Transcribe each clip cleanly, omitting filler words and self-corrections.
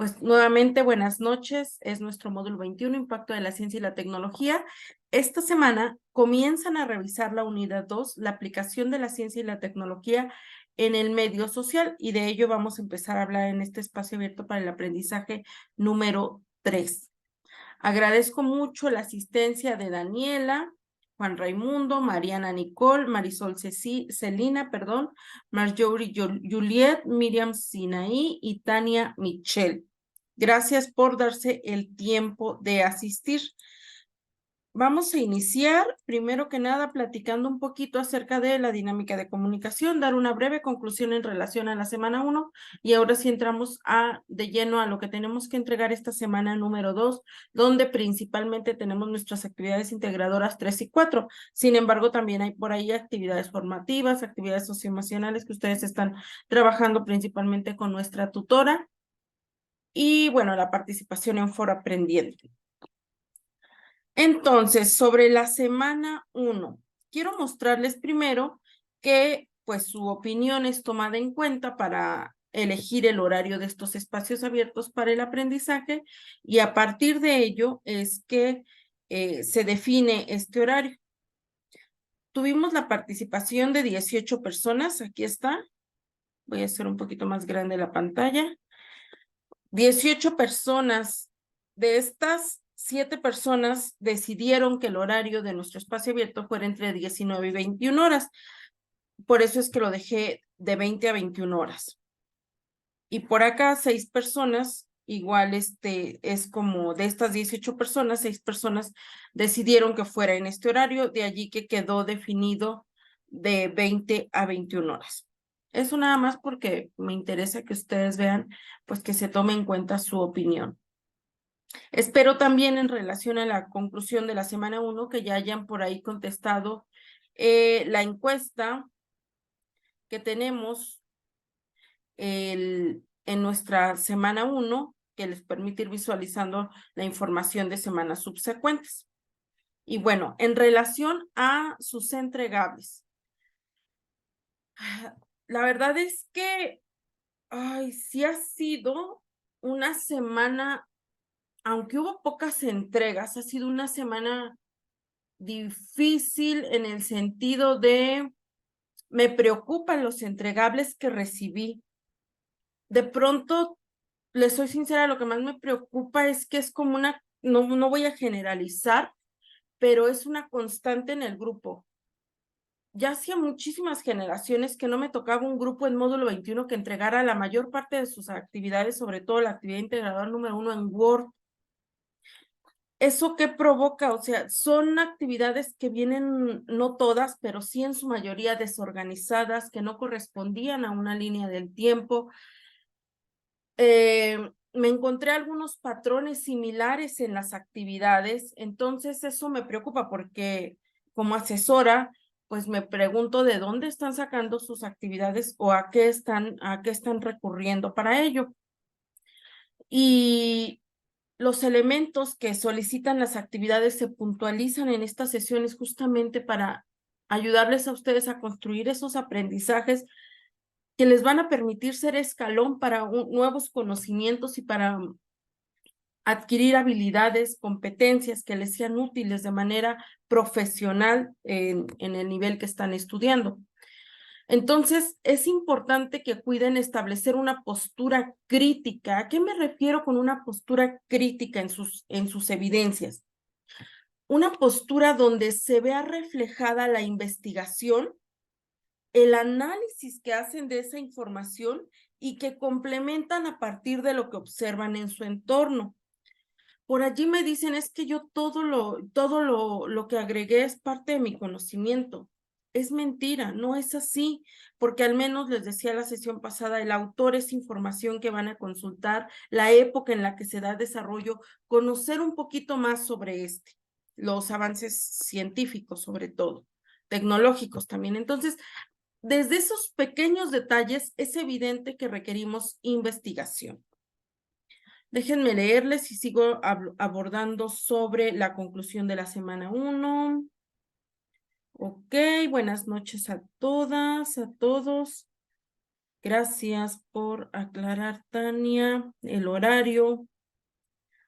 Pues nuevamente, buenas noches. Es nuestro módulo 21, Impacto de la Ciencia y la Tecnología. Esta semana comienzan a revisar la unidad 2, la aplicación de la ciencia y la tecnología en el medio social, y de ello vamos a empezar a hablar en este espacio abierto para el aprendizaje número 3. Agradezco mucho la asistencia de Daniela, Juan Raimundo, Mariana Nicole, Marisol Celina, Marjorie Juliet, Miriam Sinaí y Tania Michelle. Gracias por darse el tiempo de asistir. Vamos a iniciar, primero que nada, platicando un poquito acerca de la dinámica de comunicación, dar una breve conclusión en relación a la semana 1, y ahora sí entramos de lleno a lo que tenemos que entregar esta semana número 2, donde principalmente tenemos nuestras actividades integradoras 3 y 4. Sin embargo, también hay por ahí actividades formativas, actividades socioemocionales que ustedes están trabajando principalmente con nuestra tutora, y bueno, la participación en Foro Aprendiente. Entonces, sobre la semana 1, quiero mostrarles primero que pues su opinión es tomada en cuenta para elegir el horario de estos espacios abiertos para el aprendizaje, y a partir de ello es que se define este horario. Tuvimos la participación de 18 personas, aquí está. Voy a hacer un poquito más grande la pantalla. 18 personas. De estas, 7 personas decidieron que el horario de nuestro espacio abierto fuera entre 19 y 21 horas. Por eso es que lo dejé de 20 a 21 horas. Y por acá 6 personas, igual es como de estas 18 personas, 6 personas decidieron que fuera en este horario, de allí que quedó definido de 20 a 21 horas. Eso nada más porque me interesa que ustedes vean, pues que se tome en cuenta su opinión. Espero también en relación a la conclusión de la semana 1 que ya hayan por ahí contestado la encuesta que tenemos en nuestra semana 1, que les permite ir visualizando la información de semanas subsecuentes. Y bueno, en relación a sus entregables, la verdad es que sí ha sido una semana, aunque hubo pocas entregas, ha sido una semana difícil en el sentido de me preocupan los entregables que recibí. De pronto, les soy sincera, lo que más me preocupa es que es como no voy a generalizar, pero es una constante en el grupo. Ya hacía muchísimas generaciones que no me tocaba un grupo en módulo 21 que entregara la mayor parte de sus actividades, sobre todo la actividad integradora número 1 en Word. ¿Eso qué provoca? O sea, son actividades que vienen, no todas, pero sí en su mayoría desorganizadas, que no correspondían a una línea del tiempo. Me encontré algunos patrones similares en las actividades, entonces eso me preocupa porque como asesora, pues me pregunto de dónde están sacando sus actividades o a qué están recurriendo para ello. Y los elementos que solicitan las actividades se puntualizan en estas sesiones justamente para ayudarles a ustedes a construir esos aprendizajes que les van a permitir ser escalón para nuevos conocimientos y para adquirir habilidades, competencias que les sean útiles de manera profesional en el nivel que están estudiando. Entonces, es importante que cuiden establecer una postura crítica. ¿A qué me refiero con una postura crítica en sus evidencias? Una postura donde se vea reflejada la investigación, el análisis que hacen de esa información y que complementan a partir de lo que observan en su entorno. Por allí me dicen, es que yo todo lo que agregué es parte de mi conocimiento. Es mentira, no es así, porque al menos les decía la sesión pasada, el autor es información que van a consultar, la época en la que se da desarrollo, conocer un poquito más sobre los avances científicos sobre todo, tecnológicos también. Entonces, desde esos pequeños detalles es evidente que requerimos investigación. Déjenme leerles y sigo abordando sobre la conclusión de la semana 1. Ok, buenas noches a todas, a todos. Gracias por aclarar, Tania, el horario.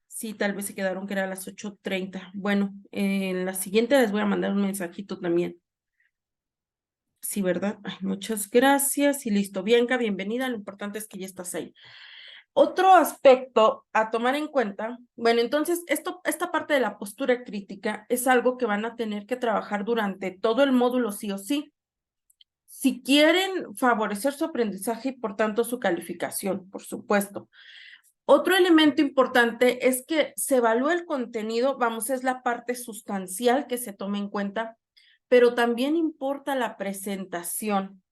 Sí, tal vez se quedaron que era a las 8:30. Bueno, en la siguiente les voy a mandar un mensajito también. Sí, ¿verdad? Ay, muchas gracias y listo. Bianca, bienvenida. Lo importante es que ya estás ahí. Otro aspecto a tomar en cuenta, bueno, entonces esta parte de la postura crítica es algo que van a tener que trabajar durante todo el módulo sí o sí, si quieren favorecer su aprendizaje y por tanto su calificación, por supuesto. Otro elemento importante es que se evalúe el contenido, vamos, es la parte sustancial que se tome en cuenta, pero también importa la presentación.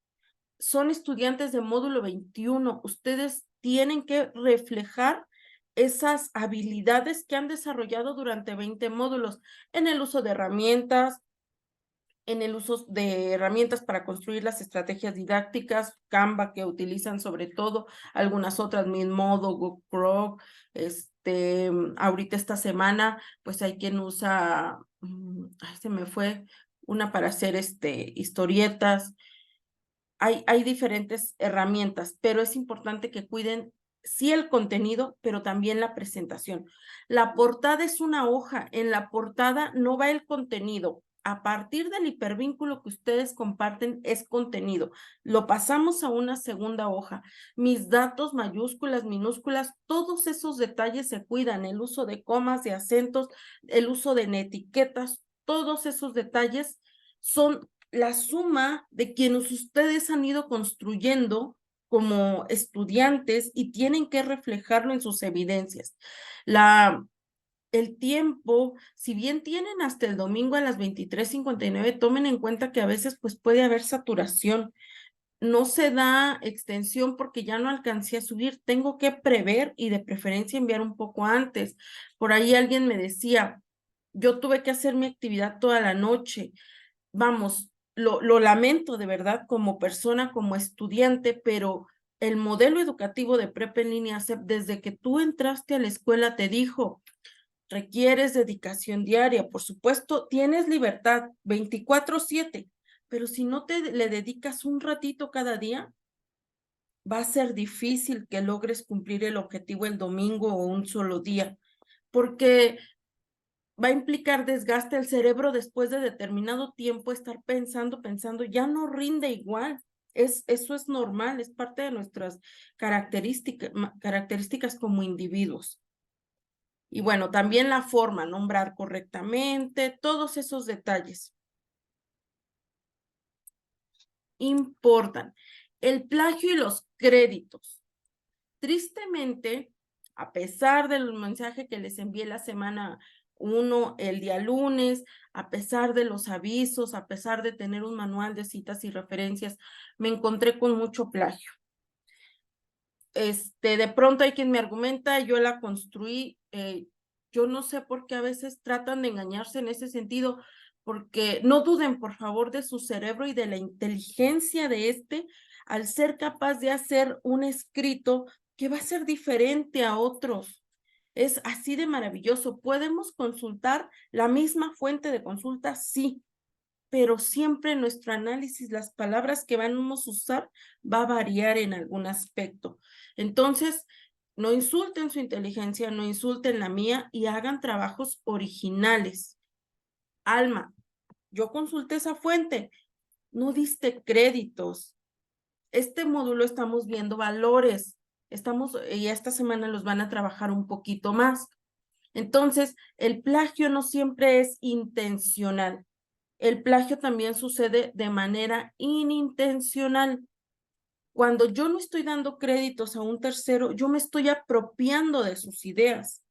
Son estudiantes de módulo 21, ustedes tienen que reflejar esas habilidades que han desarrollado durante 20 módulos en el uso de herramientas, en el uso de herramientas para construir las estrategias didácticas, Canva que utilizan sobre todo, algunas otras, Modo, Google Pro, ahorita esta semana, pues hay quien usa, se me fue, una para hacer historietas. Hay diferentes herramientas, pero es importante que cuiden sí el contenido, pero también la presentación. La portada es una hoja, en la portada no va el contenido. A partir del hipervínculo que ustedes comparten es contenido. Lo pasamos a una segunda hoja. Mis datos, mayúsculas, minúsculas, todos esos detalles se cuidan. El uso de comas, de acentos, el uso de etiquetas, todos esos detalles son la suma de quienes ustedes han ido construyendo como estudiantes y tienen que reflejarlo en sus evidencias. El tiempo, si bien tienen hasta el domingo a las 23:59, tomen en cuenta que a veces pues puede haber saturación. No se da extensión porque ya no alcancé a subir, tengo que prever y de preferencia enviar un poco antes. Por ahí alguien me decía, yo tuve que hacer mi actividad toda la noche. Vamos, lo lamento de verdad como persona, como estudiante, pero el modelo educativo de prepa en línea, desde que tú entraste a la escuela te dijo, requieres dedicación diaria, por supuesto, tienes libertad 24/7, pero si no le dedicas un ratito cada día, va a ser difícil que logres cumplir el objetivo el domingo o un solo día, porque va a implicar desgaste el cerebro después de determinado tiempo, estar pensando, ya no rinde igual. Eso es normal, es parte de nuestras características como individuos. Y bueno, también la forma, nombrar correctamente, todos esos detalles importan. El plagio y los créditos. Tristemente, a pesar del mensaje que les envié la semana 1, el día lunes, a pesar de los avisos, a pesar de tener un manual de citas y referencias, me encontré con mucho plagio. De pronto hay quien me argumenta, yo la construí, yo no sé por qué a veces tratan de engañarse en ese sentido, porque no duden, por favor, de su cerebro y de la inteligencia de al ser capaz de hacer un escrito que va a ser diferente a otros. Es así de maravilloso. ¿Podemos consultar la misma fuente de consulta? Sí, pero siempre nuestro análisis, las palabras que vamos a usar, va a variar en algún aspecto. Entonces, no insulten su inteligencia, no insulten la mía y hagan trabajos originales. Alma, yo consulté esa fuente, no diste créditos. Este módulo estamos viendo valores, y esta semana los van a trabajar un poquito más. Entonces, el plagio no siempre es intencional. El plagio también sucede de manera inintencional. Cuando yo no estoy dando créditos a un tercero, yo me estoy apropiando de sus ideas.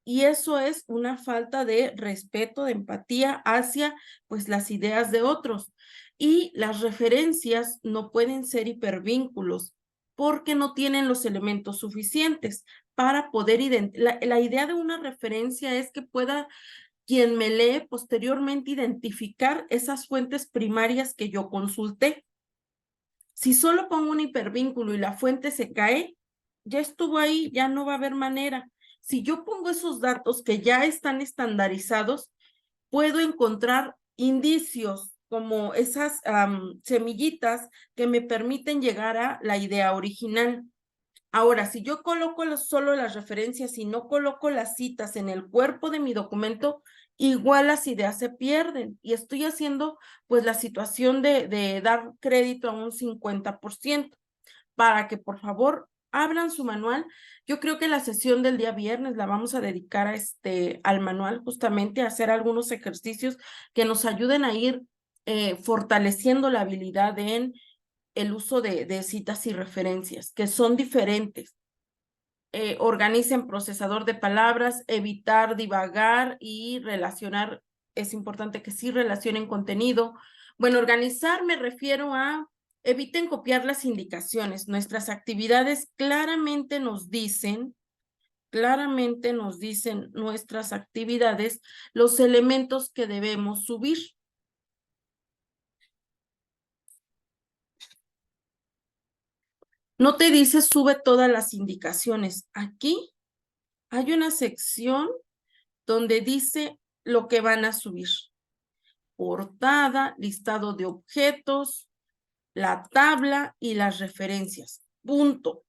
Y eso es una falta de respeto, de empatía hacia pues las ideas de otros. Y las referencias no pueden ser hipervínculos porque no tienen los elementos suficientes para poder la idea de una referencia es que pueda quien me lee posteriormente identificar esas fuentes primarias que yo consulté. Si solo pongo un hipervínculo y la fuente se cae, ya estuvo ahí, ya no va a haber manera. Si yo pongo esos datos que ya están estandarizados, puedo encontrar indicios como esas semillitas que me permiten llegar a la idea original. Ahora, si yo coloco solo las referencias y no coloco las citas en el cuerpo de mi documento, igual las ideas se pierden. Y estoy haciendo pues la situación de dar crédito a un 50%. Para que por favor abran su manual. Yo creo que la sesión del día viernes la vamos a dedicar a al manual, justamente a hacer algunos ejercicios que nos ayuden a ir fortaleciendo la habilidad en el uso de citas y referencias, que son diferentes. Organicen procesador de palabras, evitar divagar y relacionar. Es importante que sí relacionen contenido. Bueno, organizar me refiero a eviten copiar las indicaciones. Nuestras actividades claramente nos dicen nuestras actividades los elementos que debemos subir. No te dice sube todas las indicaciones. Aquí hay una sección donde dice lo que van a subir. Portada, listado de objetos, la tabla y las referencias. Punto.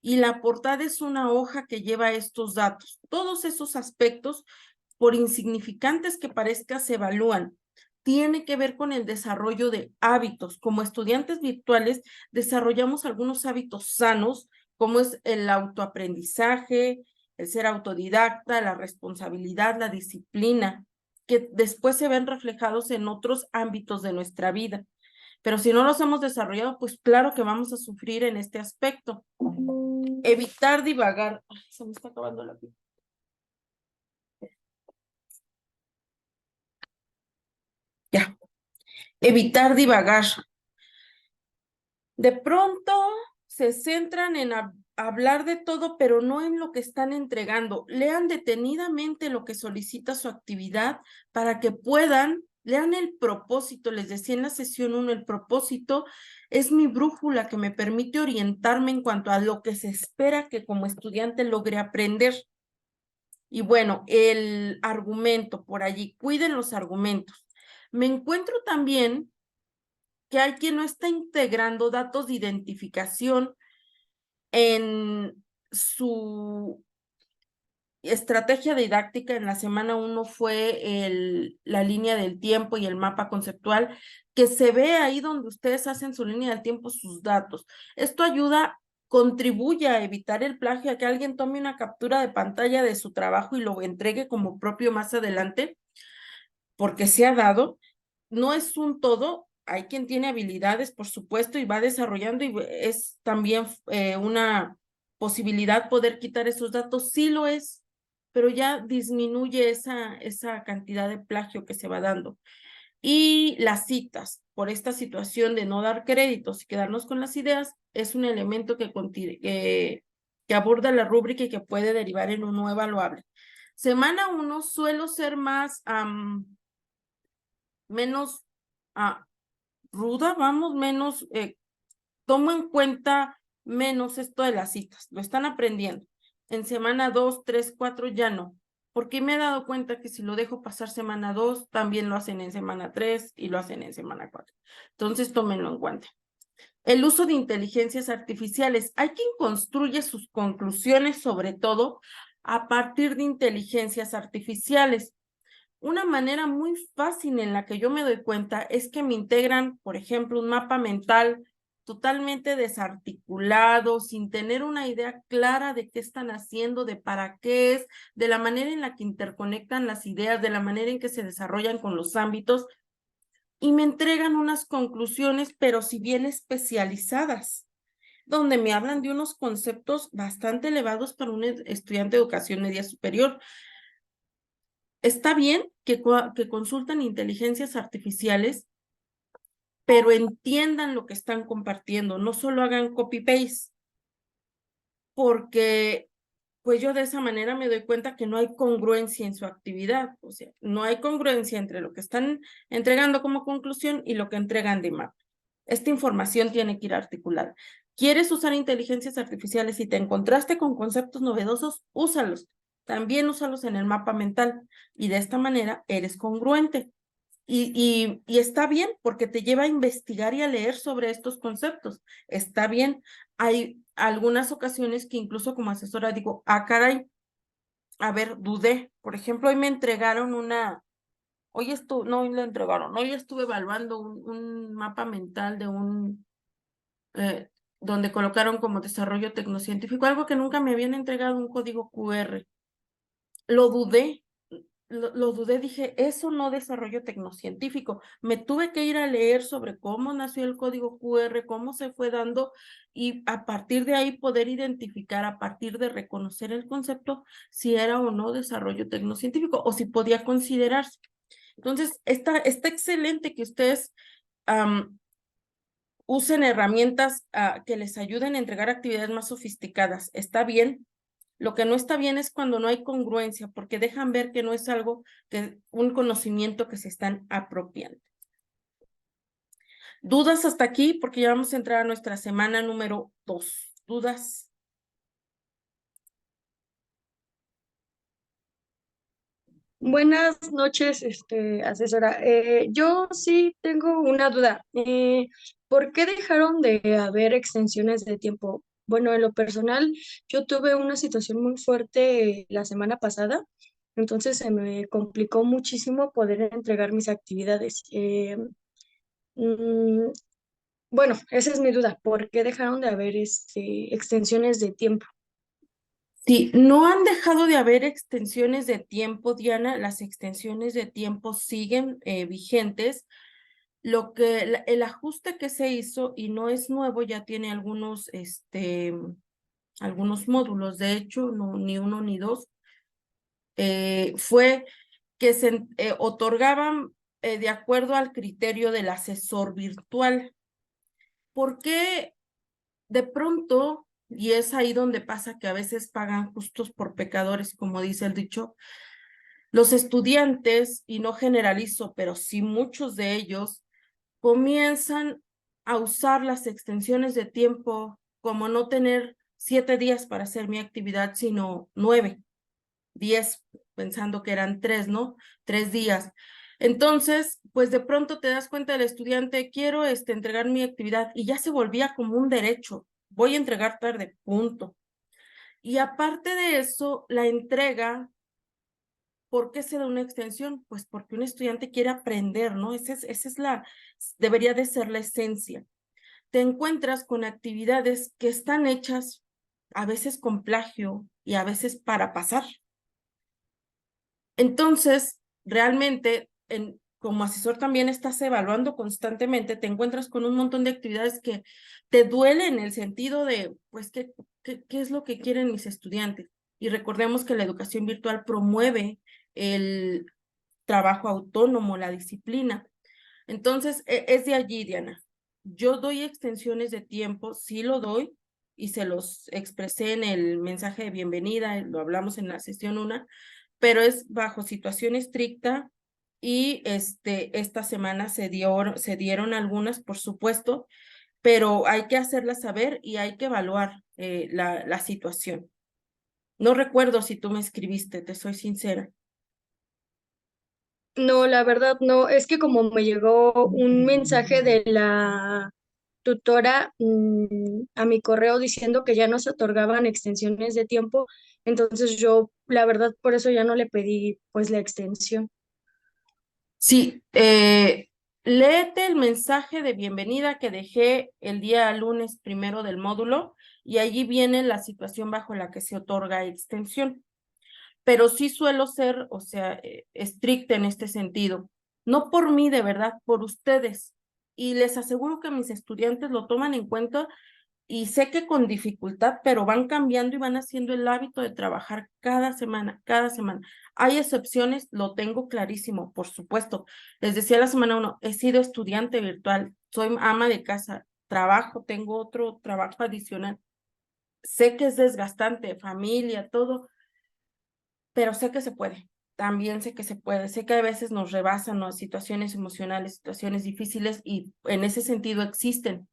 Y la portada es una hoja que lleva estos datos. Todos esos aspectos, por insignificantes que parezcan, se evalúan. Tiene que ver con el desarrollo de hábitos. Como estudiantes virtuales, desarrollamos algunos hábitos sanos, como es el autoaprendizaje, el ser autodidacta, la responsabilidad, la disciplina, que después se ven reflejados en otros ámbitos de nuestra vida. Pero si no los hemos desarrollado, pues claro que vamos a sufrir en este aspecto. Evitar divagar. Ay, se me está acabando la pila. Ya. Evitar divagar. De pronto se centran en hablar de todo, pero no en lo que están entregando. Lean detenidamente lo que solicita su actividad para que puedan, lean el propósito. Les decía en la sesión 1, el propósito es mi brújula que me permite orientarme en cuanto a lo que se espera que como estudiante logre aprender. Y bueno, el argumento por allí, cuiden los argumentos. Me encuentro también que hay quien no está integrando datos de identificación en su estrategia didáctica. En la semana 1 fue la línea del tiempo y el mapa conceptual, que se ve ahí donde ustedes hacen su línea del tiempo, sus datos. Esto contribuye a evitar el plagio, a que alguien tome una captura de pantalla de su trabajo y lo entregue como propio más adelante, porque se ha dado. No es un todo, hay quien tiene habilidades, por supuesto, y va desarrollando, y es también una posibilidad poder quitar esos datos, sí lo es, pero ya disminuye esa cantidad de plagio que se va dando. Y las citas, por esta situación de no dar créditos y quedarnos con las ideas, es un elemento que aborda la rúbrica y que puede derivar en un no evaluable. Semana 1 suelo ser menos ruda, menos, tomo en cuenta menos esto de las citas, lo están aprendiendo. En semana 2, 3, 4 ya no, porque me he dado cuenta que si lo dejo pasar semana 2, también lo hacen en semana 3 y lo hacen en semana 4. Entonces, tómenlo en cuenta. El uso de inteligencias artificiales. Hay quien construye sus conclusiones, sobre todo, a partir de inteligencias artificiales. Una manera muy fácil en la que yo me doy cuenta es que me integran, por ejemplo, un mapa mental totalmente desarticulado, sin tener una idea clara de qué están haciendo, de para qué es, de la manera en la que interconectan las ideas, de la manera en que se desarrollan con los ámbitos, y me entregan unas conclusiones, pero si bien especializadas, donde me hablan de unos conceptos bastante elevados para un estudiante de educación media superior. Está bien que consultan inteligencias artificiales, pero entiendan lo que están compartiendo, no solo hagan copy-paste, porque pues yo de esa manera me doy cuenta que no hay congruencia en su actividad, o sea, no hay congruencia entre lo que están entregando como conclusión y lo que entregan de mapa. Esta información tiene que ir articulada. ¿Quieres usar inteligencias artificiales y te encontraste con conceptos novedosos? Úsalos. También úsalos en el mapa mental y de esta manera eres congruente. Y está bien porque te lleva a investigar y a leer sobre estos conceptos. Está bien. Hay algunas ocasiones que incluso como asesora digo, caray, a ver, dudé. Por ejemplo, hoy me entregaron no, hoy la entregaron, hoy estuve evaluando un mapa mental de donde colocaron como desarrollo tecnocientífico, algo que nunca me habían entregado, un código QR. Lo dudé, lo dudé, dije, eso no desarrollo tecnocientífico. Me tuve que ir a leer sobre cómo nació el código QR, cómo se fue dando, y a partir de ahí poder identificar, a partir de reconocer el concepto, si era o no desarrollo tecnocientífico o si podía considerarse. Entonces, está excelente que ustedes usen herramientas que les ayuden a entregar actividades más sofisticadas. Está bien. Lo que no está bien es cuando no hay congruencia, porque dejan ver que no es un conocimiento que se están apropiando. ¿Dudas hasta aquí? Porque ya vamos a entrar a nuestra semana número 2. ¿Dudas? Buenas noches, asesora. Yo sí tengo una duda. ¿Por qué dejaron de haber extensiones de tiempo? Bueno, en lo personal, yo tuve una situación muy fuerte la semana pasada, entonces se me complicó muchísimo poder entregar mis actividades. Mm, bueno, esa es mi duda. ¿Por qué dejaron de haber extensiones de tiempo? Sí, no han dejado de haber extensiones de tiempo, Diana. Las extensiones de tiempo siguen vigentes. El ajuste que se hizo, y no es nuevo, ya tiene algunos módulos, de hecho, no, ni uno ni dos, fue que se otorgaban de acuerdo al criterio del asesor virtual. ¿Por qué de pronto, y es ahí donde pasa que a veces pagan justos por pecadores, como dice el dicho, los estudiantes, y no generalizo, pero sí muchos de ellos, comienzan a usar las extensiones de tiempo como no tener 7 días para hacer mi actividad, sino 9, 10, pensando que eran 3, ¿no? 3 días. Entonces, pues de pronto te das cuenta del estudiante, quiero entregar mi actividad, y ya se volvía como un derecho. Voy a entregar tarde, punto. Y aparte de eso, la entrega, ¿por qué se da una extensión? Pues porque un estudiante quiere aprender, ¿no? Debería de ser la esencia. Te encuentras con actividades que están hechas a veces con plagio y a veces para pasar. Entonces, realmente, como asesor también estás evaluando constantemente, te encuentras con un montón de actividades que te duelen en el sentido de, pues, ¿qué es lo que quieren mis estudiantes? Y recordemos que la educación virtual promueve el trabajo autónomo, la disciplina. Entonces, es de allí, Diana. Yo doy extensiones de tiempo, sí lo doy, y se los expresé en el mensaje de bienvenida, lo hablamos en la sesión 1, pero es bajo situación estricta, y esta semana se dieron algunas, por supuesto, pero hay que hacerlas saber y hay que evaluar la situación. No recuerdo si tú me escribiste, te soy sincera. No, la verdad no, es que como me llegó un mensaje de la tutora a mi correo diciendo que ya no se otorgaban extensiones de tiempo, entonces yo, la verdad, por eso ya no le pedí pues la extensión. Sí, léete el mensaje de bienvenida que dejé el día lunes 1 del módulo, y allí viene la situación bajo la que se otorga extensión. Pero sí suelo ser, o sea, estricta en este sentido. No por mí, de verdad, por ustedes. Y les aseguro que mis estudiantes lo toman en cuenta, y sé que con dificultad, pero van cambiando y van haciendo el hábito de trabajar cada semana, cada semana. Hay excepciones, lo tengo clarísimo, por supuesto. Les decía la semana 1, he sido estudiante virtual, soy ama de casa, trabajo, tengo otro trabajo adicional. Sé que es desgastante, familia, todo, pero sé que se puede. También sé que se puede. Sé que a veces nos rebasan las situaciones emocionales, situaciones difíciles, y en ese sentido existen.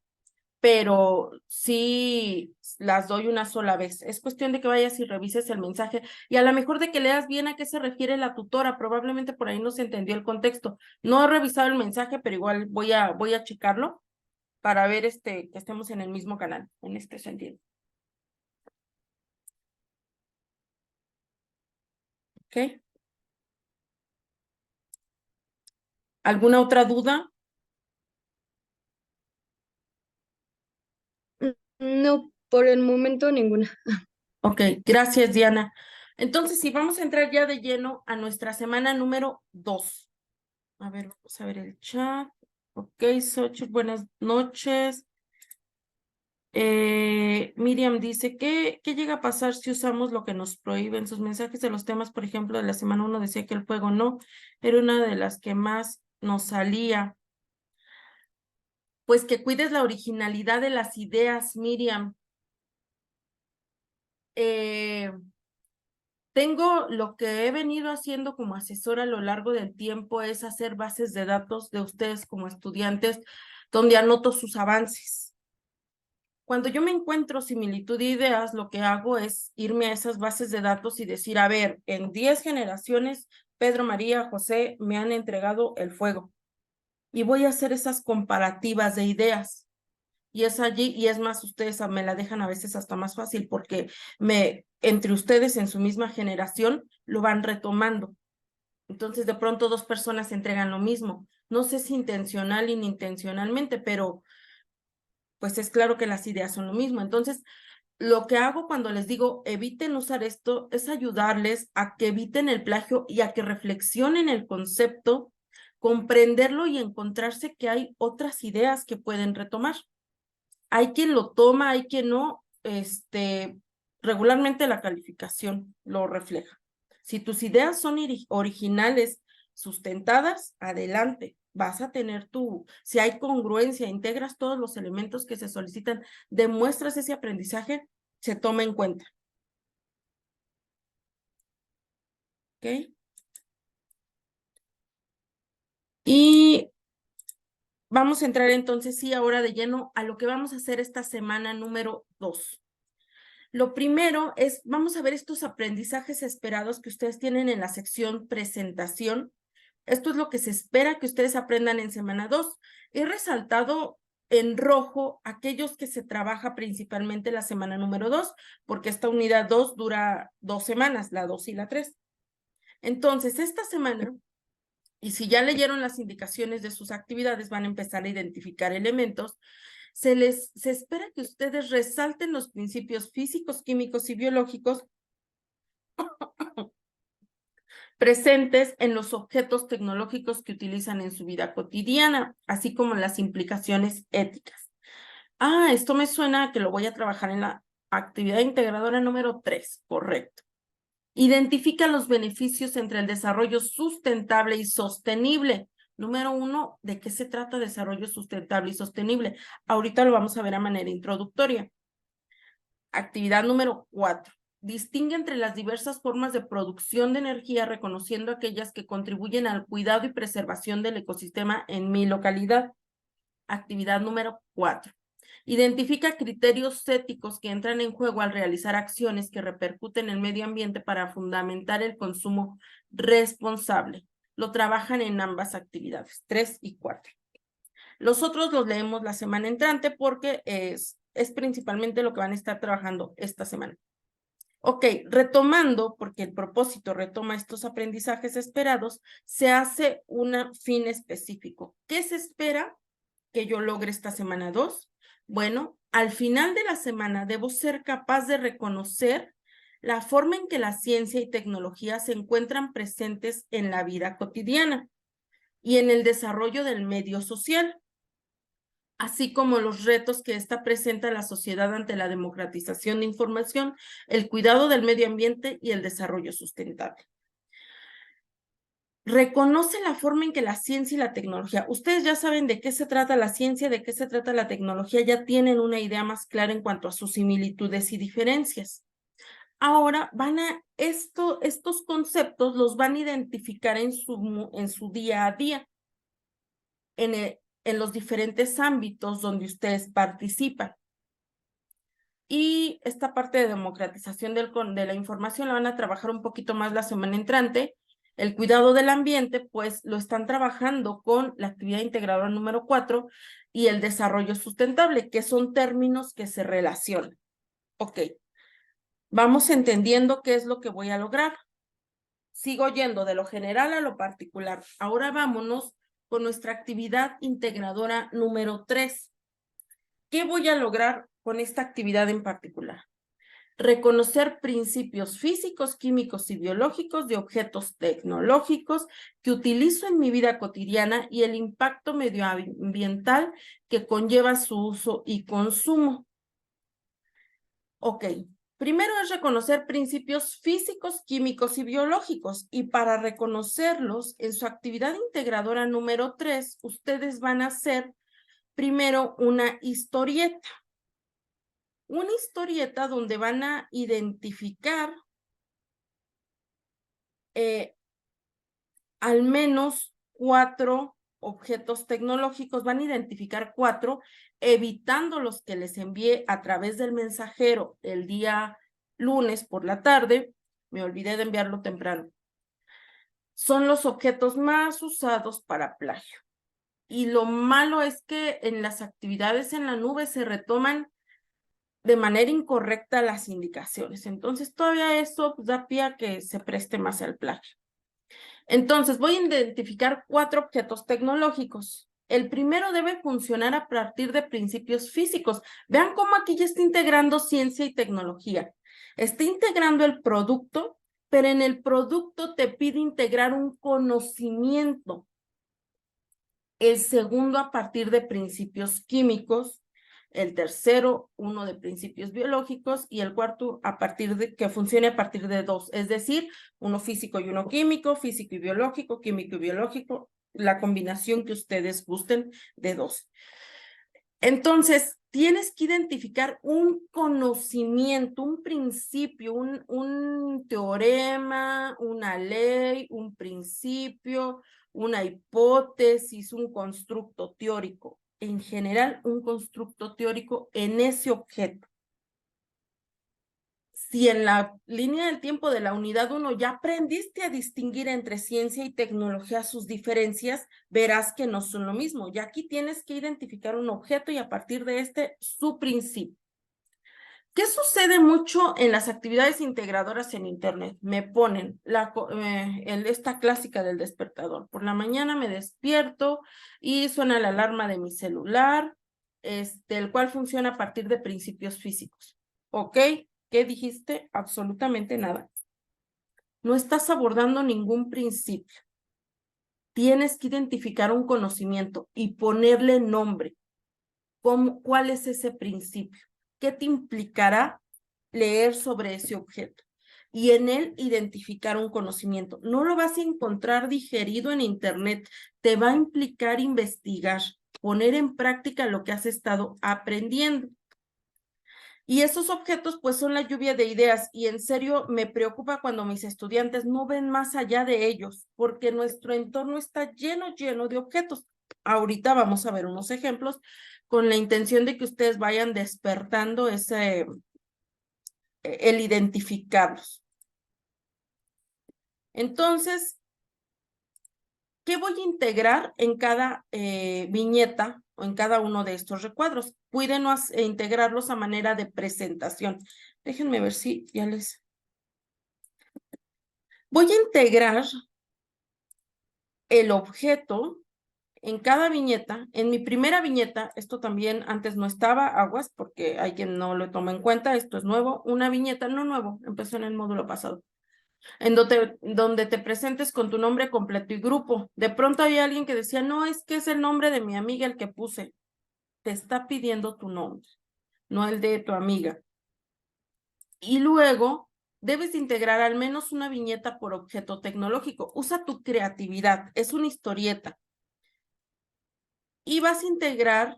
pero sí las doy una sola vez. Es cuestión de que vayas y revises el mensaje y a lo mejor de que leas bien a qué se refiere la tutora. Probablemente por ahí no se entendió el contexto. No he revisado el mensaje, pero igual voy a checarlo para ver que estemos en el mismo canal, en este sentido. ¿Ok? ¿Alguna otra duda? No, por el momento ninguna. Ok, gracias, Diana. Entonces, sí, vamos a entrar ya de lleno a nuestra semana número 2. A ver, vamos a ver el chat. Ok, Xochitl, buenas noches. Miriam dice, ¿qué llega a pasar si usamos lo que nos prohíben? Sus mensajes de los temas, por ejemplo, de la semana 1 decía que el fuego no, era una de las que más nos salía. Pues que cuides la originalidad de las ideas, Miriam. Tengo lo que he venido haciendo como asesora a lo largo del tiempo es hacer bases de datos de ustedes como estudiantes donde anoto sus avances. Cuando yo me encuentro similitud de ideas, lo que hago es irme a esas bases de datos y decir, a ver, en 10 generaciones, Pedro, María, José me han entregado el fuego. Y voy a hacer esas comparativas de ideas. Y es allí, y es más, ustedes me la dejan a veces hasta más fácil porque entre ustedes en su misma generación lo van retomando. Entonces, de pronto 2 personas entregan lo mismo. No sé si intencional o inintencionalmente, pero pues es claro que las ideas son lo mismo. Entonces, lo que hago cuando les digo eviten usar esto es ayudarles a que eviten el plagio y a que reflexionen el concepto, comprenderlo y encontrarse que hay otras ideas que pueden retomar. Hay quien lo toma, hay quien no, regularmente la calificación lo refleja. Si tus ideas son originales, sustentadas, adelante, vas a tener si hay congruencia, integras todos los elementos que se solicitan, demuestras ese aprendizaje, se toma en cuenta. ¿Ok? Y vamos a entrar entonces, sí, ahora de lleno a lo que vamos a hacer esta semana número 2. Lo primero es, vamos a ver estos aprendizajes esperados que ustedes tienen en la sección presentación. Esto es lo que se espera que ustedes aprendan en semana 2. He resaltado en rojo aquellos que se trabaja principalmente la semana número 2, porque esta unidad 2 dura 2 semanas, la 2 y la 3. Entonces, esta semana, y si ya leyeron las indicaciones de sus actividades, van a empezar a identificar elementos. Se espera que ustedes resalten los principios físicos, químicos y biológicos presentes en los objetos tecnológicos que utilizan en su vida cotidiana, así como las implicaciones éticas. Esto me suena a que lo voy a trabajar en la actividad integradora número 3, correcto. Identifica los beneficios entre el desarrollo sustentable y sostenible. Número 1, ¿de qué se trata desarrollo sustentable y sostenible? Ahorita lo vamos a ver a manera introductoria. Actividad número 4. Distingue entre las diversas formas de producción de energía, reconociendo aquellas que contribuyen al cuidado y preservación del ecosistema en mi localidad. Actividad número 4. Identifica criterios éticos que entran en juego al realizar acciones que repercuten en el medio ambiente para fundamentar el consumo responsable. Lo trabajan en ambas actividades, 3 y 4. Los otros los leemos la semana entrante porque es principalmente lo que van a estar trabajando esta semana. Ok, retomando, porque el propósito retoma estos aprendizajes esperados, se hace un fin específico. ¿Qué se espera que yo logre esta semana 2? Bueno, al final de la semana debo ser capaz de reconocer la forma en que la ciencia y tecnología se encuentran presentes en la vida cotidiana y en el desarrollo del medio social, así como los retos que esta presenta a la sociedad ante la democratización de información, el cuidado del medio ambiente y el desarrollo sustentable. Reconoce la forma en que la ciencia y la tecnología, ustedes ya saben de qué se trata la ciencia, de qué se trata la tecnología, ya tienen una idea más clara en cuanto a sus similitudes y diferencias. Ahora estos conceptos los van a identificar en su día a día. En en los diferentes ámbitos donde ustedes participan. Y esta parte de democratización de la información la van a trabajar un poquito más la semana entrante. El cuidado del ambiente, pues lo están trabajando con la actividad integradora número 4 y el desarrollo sustentable, que son términos que se relacionan. Ok, vamos entendiendo qué es lo que voy a lograr. Sigo yendo de lo general a lo particular. Ahora vámonos con nuestra actividad integradora número 3. ¿Qué voy a lograr con esta actividad en particular? Reconocer principios físicos, químicos y biológicos de objetos tecnológicos que utilizo en mi vida cotidiana y el impacto medioambiental que conlleva su uso y consumo. Ok, primero es reconocer principios físicos, químicos y biológicos, y para reconocerlos en su actividad integradora número 3, ustedes van a hacer primero una historieta. Una historieta donde van a identificar al menos 4 objetos tecnológicos, van a identificar 4, evitando los que les envié a través del mensajero el día lunes por la tarde. Me olvidé de enviarlo temprano. Son los objetos más usados para plagio. Y lo malo es que en las actividades en la nube se retoman de manera incorrecta las indicaciones. Entonces, todavía eso da pie a que se preste más al plagio. Entonces, voy a identificar 4 objetos tecnológicos. El primero debe funcionar a partir de principios físicos. Vean cómo aquí ya está integrando ciencia y tecnología. Está integrando el producto, pero en el producto te pide integrar un conocimiento. El segundo a partir de principios químicos, el tercero uno de principios biológicos y el cuarto a partir de que funcione a partir de 2, es decir, uno físico y uno químico, físico y biológico, químico y biológico, la combinación que ustedes gusten de 2. Entonces, tienes que identificar un conocimiento, un principio, un teorema, una ley, un principio, una hipótesis, un constructo teórico. En general, un constructo teórico en ese objeto. Si en la línea del tiempo de la unidad 1 ya aprendiste a distinguir entre ciencia y tecnología sus diferencias, verás que no son lo mismo. Ya aquí tienes que identificar un objeto y a partir de este, su principio. ¿Qué sucede mucho en las actividades integradoras en Internet? Me ponen esta clásica del despertador. Por la mañana me despierto y suena la alarma de mi celular, el cual funciona a partir de principios físicos. ¿Ok? ¿Qué dijiste? Absolutamente nada. No estás abordando ningún principio. Tienes que identificar un conocimiento y ponerle nombre. ¿Cuál es ese principio? ¿Qué te implicará leer sobre ese objeto? Y en él identificar un conocimiento. No lo vas a encontrar digerido en Internet. Te va a implicar investigar, poner en práctica lo que has estado aprendiendo. Y esos objetos pues son la lluvia de ideas y en serio me preocupa cuando mis estudiantes no ven más allá de ellos porque nuestro entorno está lleno de objetos. Ahorita vamos a ver unos ejemplos con la intención de que ustedes vayan despertando el identificarlos. Entonces, ¿qué voy a integrar en cada viñeta o en cada uno de estos recuadros? Cuídenos integrarlos a manera de presentación. Déjenme ver si ya les... Voy a integrar el objeto en cada viñeta. En mi primera viñeta, esto también antes no estaba, aguas, porque hay quien no lo toma en cuenta, esto es nuevo. Una viñeta, no nuevo, empezó en el módulo pasado. En donde te presentes con tu nombre completo y grupo. De pronto hay alguien que decía, no, es que es el nombre de mi amiga el que puse. Te está pidiendo tu nombre, no el de tu amiga. Y luego debes integrar al menos una viñeta por objeto tecnológico. Usa tu creatividad, es una historieta. Y vas a integrar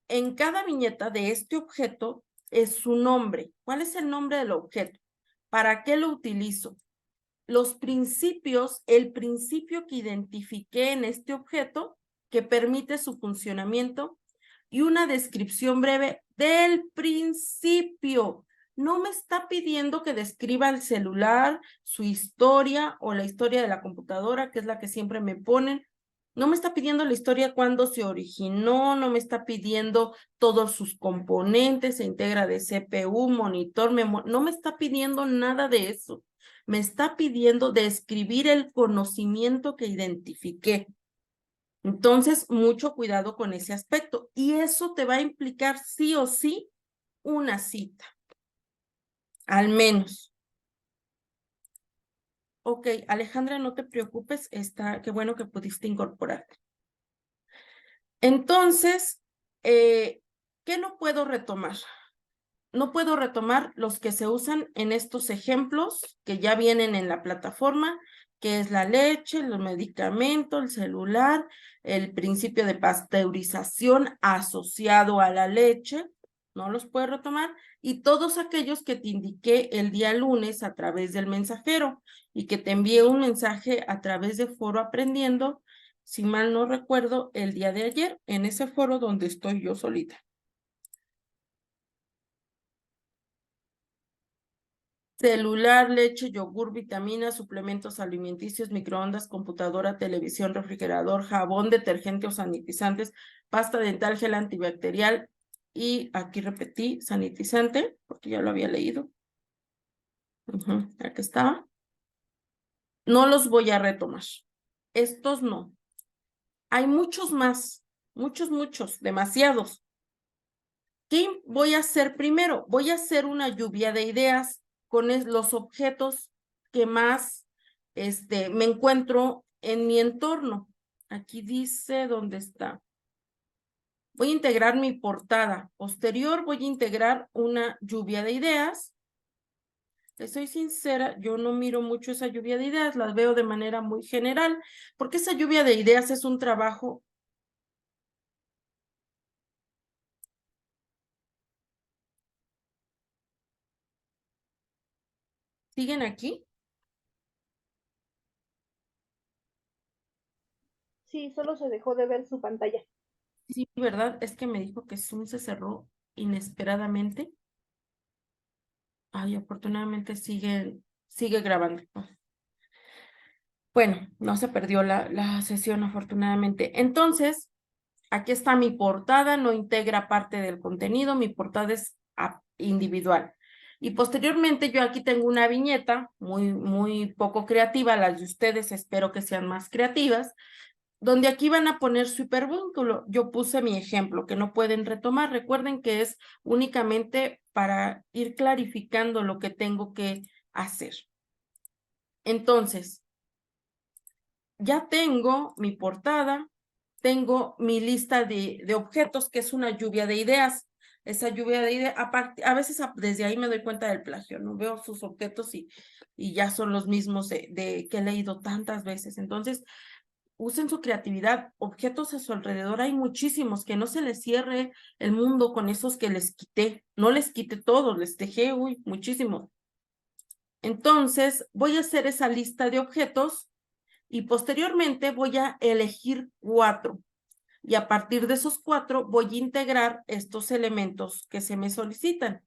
en cada viñeta de este objeto es su nombre. ¿Cuál es el nombre del objeto? ¿Para qué lo utilizo? Los principios, el principio que identifiqué en este objeto, que permite su funcionamiento y una descripción breve del principio. No me está pidiendo que describa el celular, su historia o la historia de la computadora, que es la que siempre me ponen. No me está pidiendo la historia cuándo se originó, no me está pidiendo todos sus componentes, se integra de CPU, monitor, memoria, no me está pidiendo nada de eso. Me está pidiendo describir el conocimiento que identifiqué. Entonces, mucho cuidado con ese aspecto. Y eso te va a implicar sí o sí una cita, al menos. Ok, Alejandra, no te preocupes, qué bueno que pudiste incorporarte. Entonces, ¿qué no puedo retomar? No puedo retomar los que se usan en estos ejemplos que ya vienen en la plataforma, que es la leche, los medicamentos, el celular, el principio de pasteurización asociado a la leche, no los puedo retomar, y todos aquellos que te indiqué el día lunes a través del mensajero y que te envié un mensaje a través de Foro Aprendiendo, si mal no recuerdo, el día de ayer, en ese foro donde estoy yo solita. Celular, leche, yogur, vitaminas, suplementos alimenticios, microondas, computadora, televisión, refrigerador, jabón, detergente o sanitizantes, pasta dental, gel antibacterial y aquí repetí sanitizante porque ya lo había leído. Aquí estaba. No los voy a retomar. Estos no. Hay muchos más, muchos, demasiados. ¿Qué voy a hacer primero? Voy a hacer una lluvia de ideas con los objetos que más me encuentro en mi entorno. Aquí dice dónde está. Voy a integrar mi portada. Posterior voy a integrar una lluvia de ideas. Te soy sincera, yo no miro mucho esa lluvia de ideas, las veo de manera muy general, porque esa lluvia de ideas es un trabajo. ¿Siguen aquí? Sí, solo se dejó de ver su pantalla. Sí, ¿verdad? Es que me dijo que Zoom se cerró inesperadamente. Ay, afortunadamente sigue grabando. Bueno, no se perdió la sesión, afortunadamente. Entonces, aquí está mi portada, no integra parte del contenido, mi portada es individual. Y posteriormente yo aquí tengo una viñeta muy poco creativa, las de ustedes espero que sean más creativas, donde aquí van a poner su hipervínculo. Yo puse mi ejemplo, que no pueden retomar. Recuerden que es únicamente para ir clarificando lo que tengo que hacer. Entonces, ya tengo mi portada, tengo mi lista de objetos, que es una lluvia de ideas. Esa lluvia de ideas, a veces desde ahí me doy cuenta del plagio, ¿no? Veo sus objetos y ya son los mismos de que he leído tantas veces. Entonces, usen su creatividad, objetos a su alrededor, hay muchísimos, que no se les cierre el mundo con esos que les quité, no les quité todos, les dejé, muchísimos. Entonces, voy a hacer esa lista de objetos y posteriormente voy a elegir 4. Y a partir de esos 4 voy a integrar estos elementos que se me solicitan.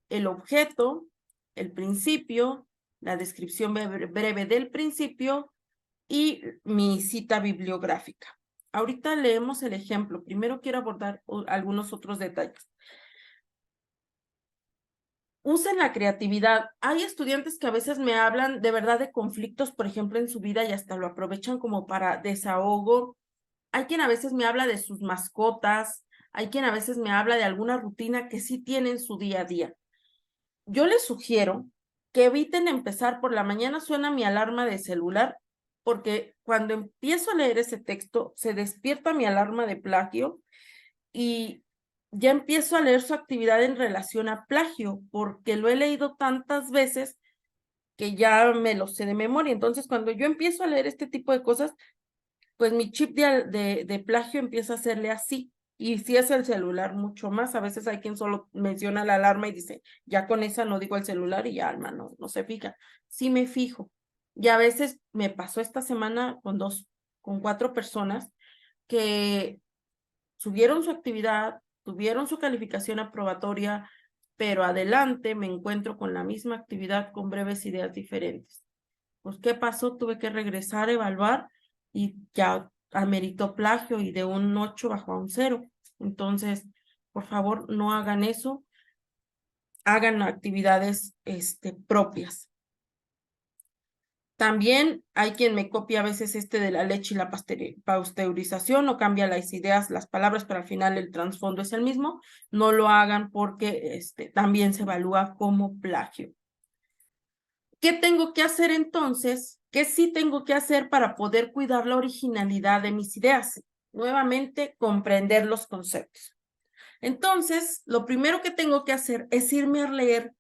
El objeto, el principio, la descripción breve del principio y mi cita bibliográfica. Ahorita leemos el ejemplo. Primero quiero abordar algunos otros detalles. Usen la creatividad. Hay estudiantes que a veces me hablan de verdad de conflictos, por ejemplo, en su vida y hasta lo aprovechan como para desahogo. Hay quien a veces me habla de sus mascotas, hay quien a veces me habla de alguna rutina que sí tiene en su día a día. Yo les sugiero que eviten empezar por la mañana, suena mi alarma de celular, porque cuando empiezo a leer ese texto se despierta mi alarma de plagio y ya empiezo a leer su actividad en relación a plagio, porque lo he leído tantas veces que ya me lo sé de memoria. Entonces, cuando yo empiezo a leer este tipo de cosas, pues mi chip de plagio empieza a hacerle así. Y si es el celular, mucho más. A veces hay quien solo menciona la alarma y dice, ya con esa no digo el celular y ya, alma, no se fija. Sí me fijo. Y a veces me pasó esta semana con 4 personas que subieron su actividad, tuvieron su calificación aprobatoria, pero adelante me encuentro con la misma actividad con breves ideas diferentes. Pues, ¿qué pasó? Tuve que regresar a evaluar y ya ameritó plagio y de un 8 bajó a un 0. Entonces, por favor, no hagan eso. Hagan actividades propias. También hay quien me copia a veces de la leche y la pasteurización o cambia las ideas, las palabras, pero al final el trasfondo es el mismo. No lo hagan porque también se evalúa como plagio. ¿Qué tengo que hacer entonces? ¿Qué sí tengo que hacer para poder cuidar la originalidad de mis ideas? Nuevamente, comprender los conceptos. Entonces, lo primero que tengo que hacer es irme a leer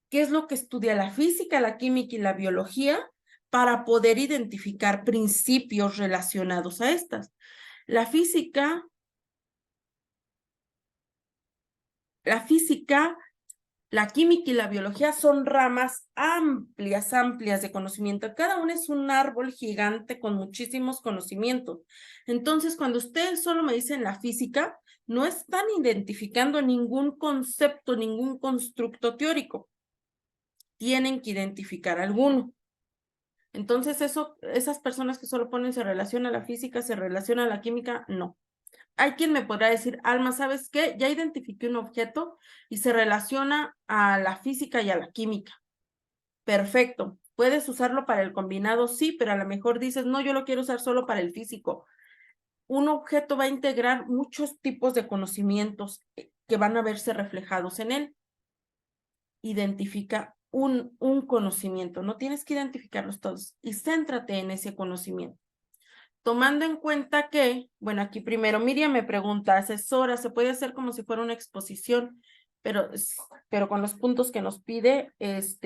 qué es lo que estudia la física, la química y la biología para poder identificar principios relacionados a estas. La física, la química y la biología son ramas amplias de conocimiento. Cada una es un árbol gigante con muchísimos conocimientos. Entonces, cuando ustedes solo me dicen la física, no están identificando ningún concepto, ningún constructo teórico. Tienen que identificar alguno. Entonces, esas personas que solo ponen se relaciona a la física, se relaciona a la química, no. Hay quien me podrá decir, Alma, ¿sabes qué? Ya identifiqué un objeto y se relaciona a la física y a la química. Perfecto. ¿Puedes usarlo para el combinado? Sí, pero a lo mejor dices, no, yo lo quiero usar solo para el físico. Un objeto va a integrar muchos tipos de conocimientos que van a verse reflejados en él. Identifica un conocimiento, no tienes que identificarlos todos y céntrate en ese conocimiento. Tomando en cuenta que, bueno, aquí primero Miriam me pregunta, asesora, ¿se puede hacer como si fuera una exposición? Pero con los puntos que nos pide,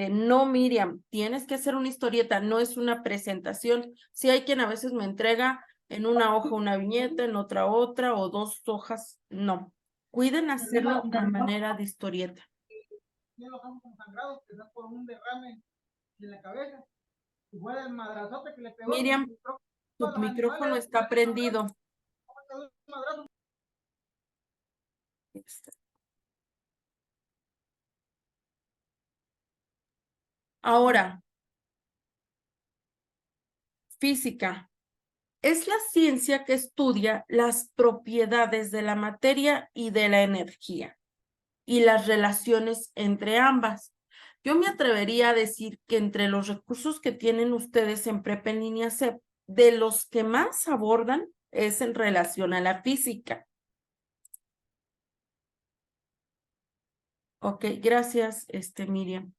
no, Miriam, tienes que hacer una historieta, no es una presentación. Sí hay quien a veces me entrega en una hoja una viñeta, en otra, o 2 hojas, no. Cuiden hacerlo a manera de historieta. Los ojos sangrados que da por un derrame en la cabeza. Y fue el madrazote que le pegó. Miriam, tu micrófono está prendido. Ahora, física. Es la ciencia que estudia las propiedades de la materia y de la energía y las relaciones entre ambas. Yo me atrevería a decir que entre los recursos que tienen ustedes en Prepa en línea CEP, de los que más abordan es en relación a la física. Ok, gracias, Miriam.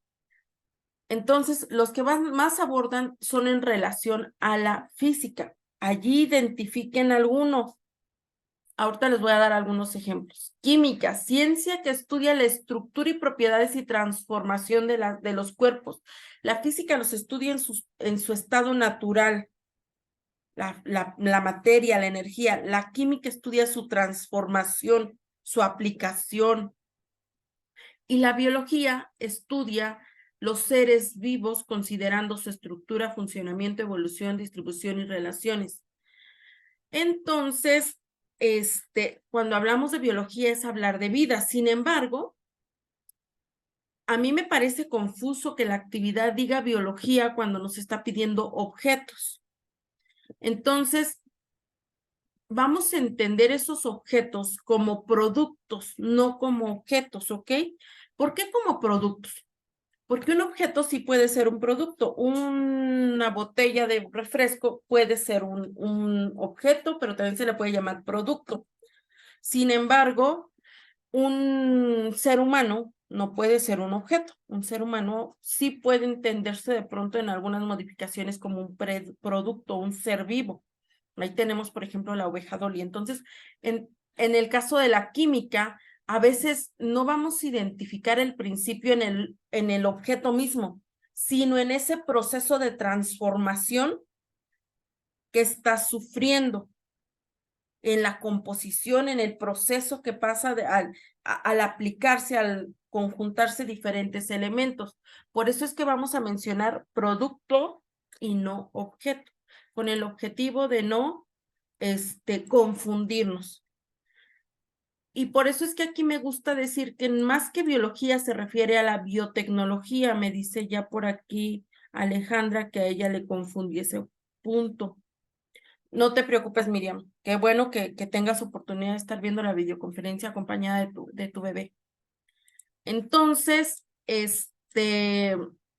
Entonces, los que más abordan son en relación a la física. Allí identifiquen algunos. Ahorita les voy a dar algunos ejemplos. Química, ciencia que estudia la estructura y propiedades y transformación de los cuerpos. La física los estudia en su estado natural. La materia, la energía. La química estudia su transformación, su aplicación. Y la biología estudia los seres vivos considerando su estructura, funcionamiento, evolución, distribución y relaciones. Entonces, cuando hablamos de biología es hablar de vida. Sin embargo, a mí me parece confuso que la actividad diga biología cuando nos está pidiendo objetos. Entonces, vamos a entender esos objetos como productos, no como objetos, ¿ok? ¿Por qué como productos? Porque un objeto sí puede ser un producto. Una botella de refresco puede ser un objeto, pero también se le puede llamar producto. Sin embargo, un ser humano no puede ser un objeto. Un ser humano sí puede entenderse de pronto en algunas modificaciones como un producto, un ser vivo. Ahí tenemos, por ejemplo, la oveja Dolly. Entonces, en el caso de la química, a veces no vamos a identificar el principio en el objeto mismo, sino en ese proceso de transformación que está sufriendo, en la composición, en el proceso que pasa al aplicarse, al conjuntarse diferentes elementos. Por eso es que vamos a mencionar producto y no objeto, con el objetivo de no confundirnos. Y por eso es que aquí me gusta decir que más que biología se refiere a la biotecnología. Me dice ya por aquí Alejandra que a ella le confundí ese punto. No te preocupes, Miriam. Qué bueno que tengas oportunidad de estar viendo la videoconferencia acompañada de tu bebé. Entonces,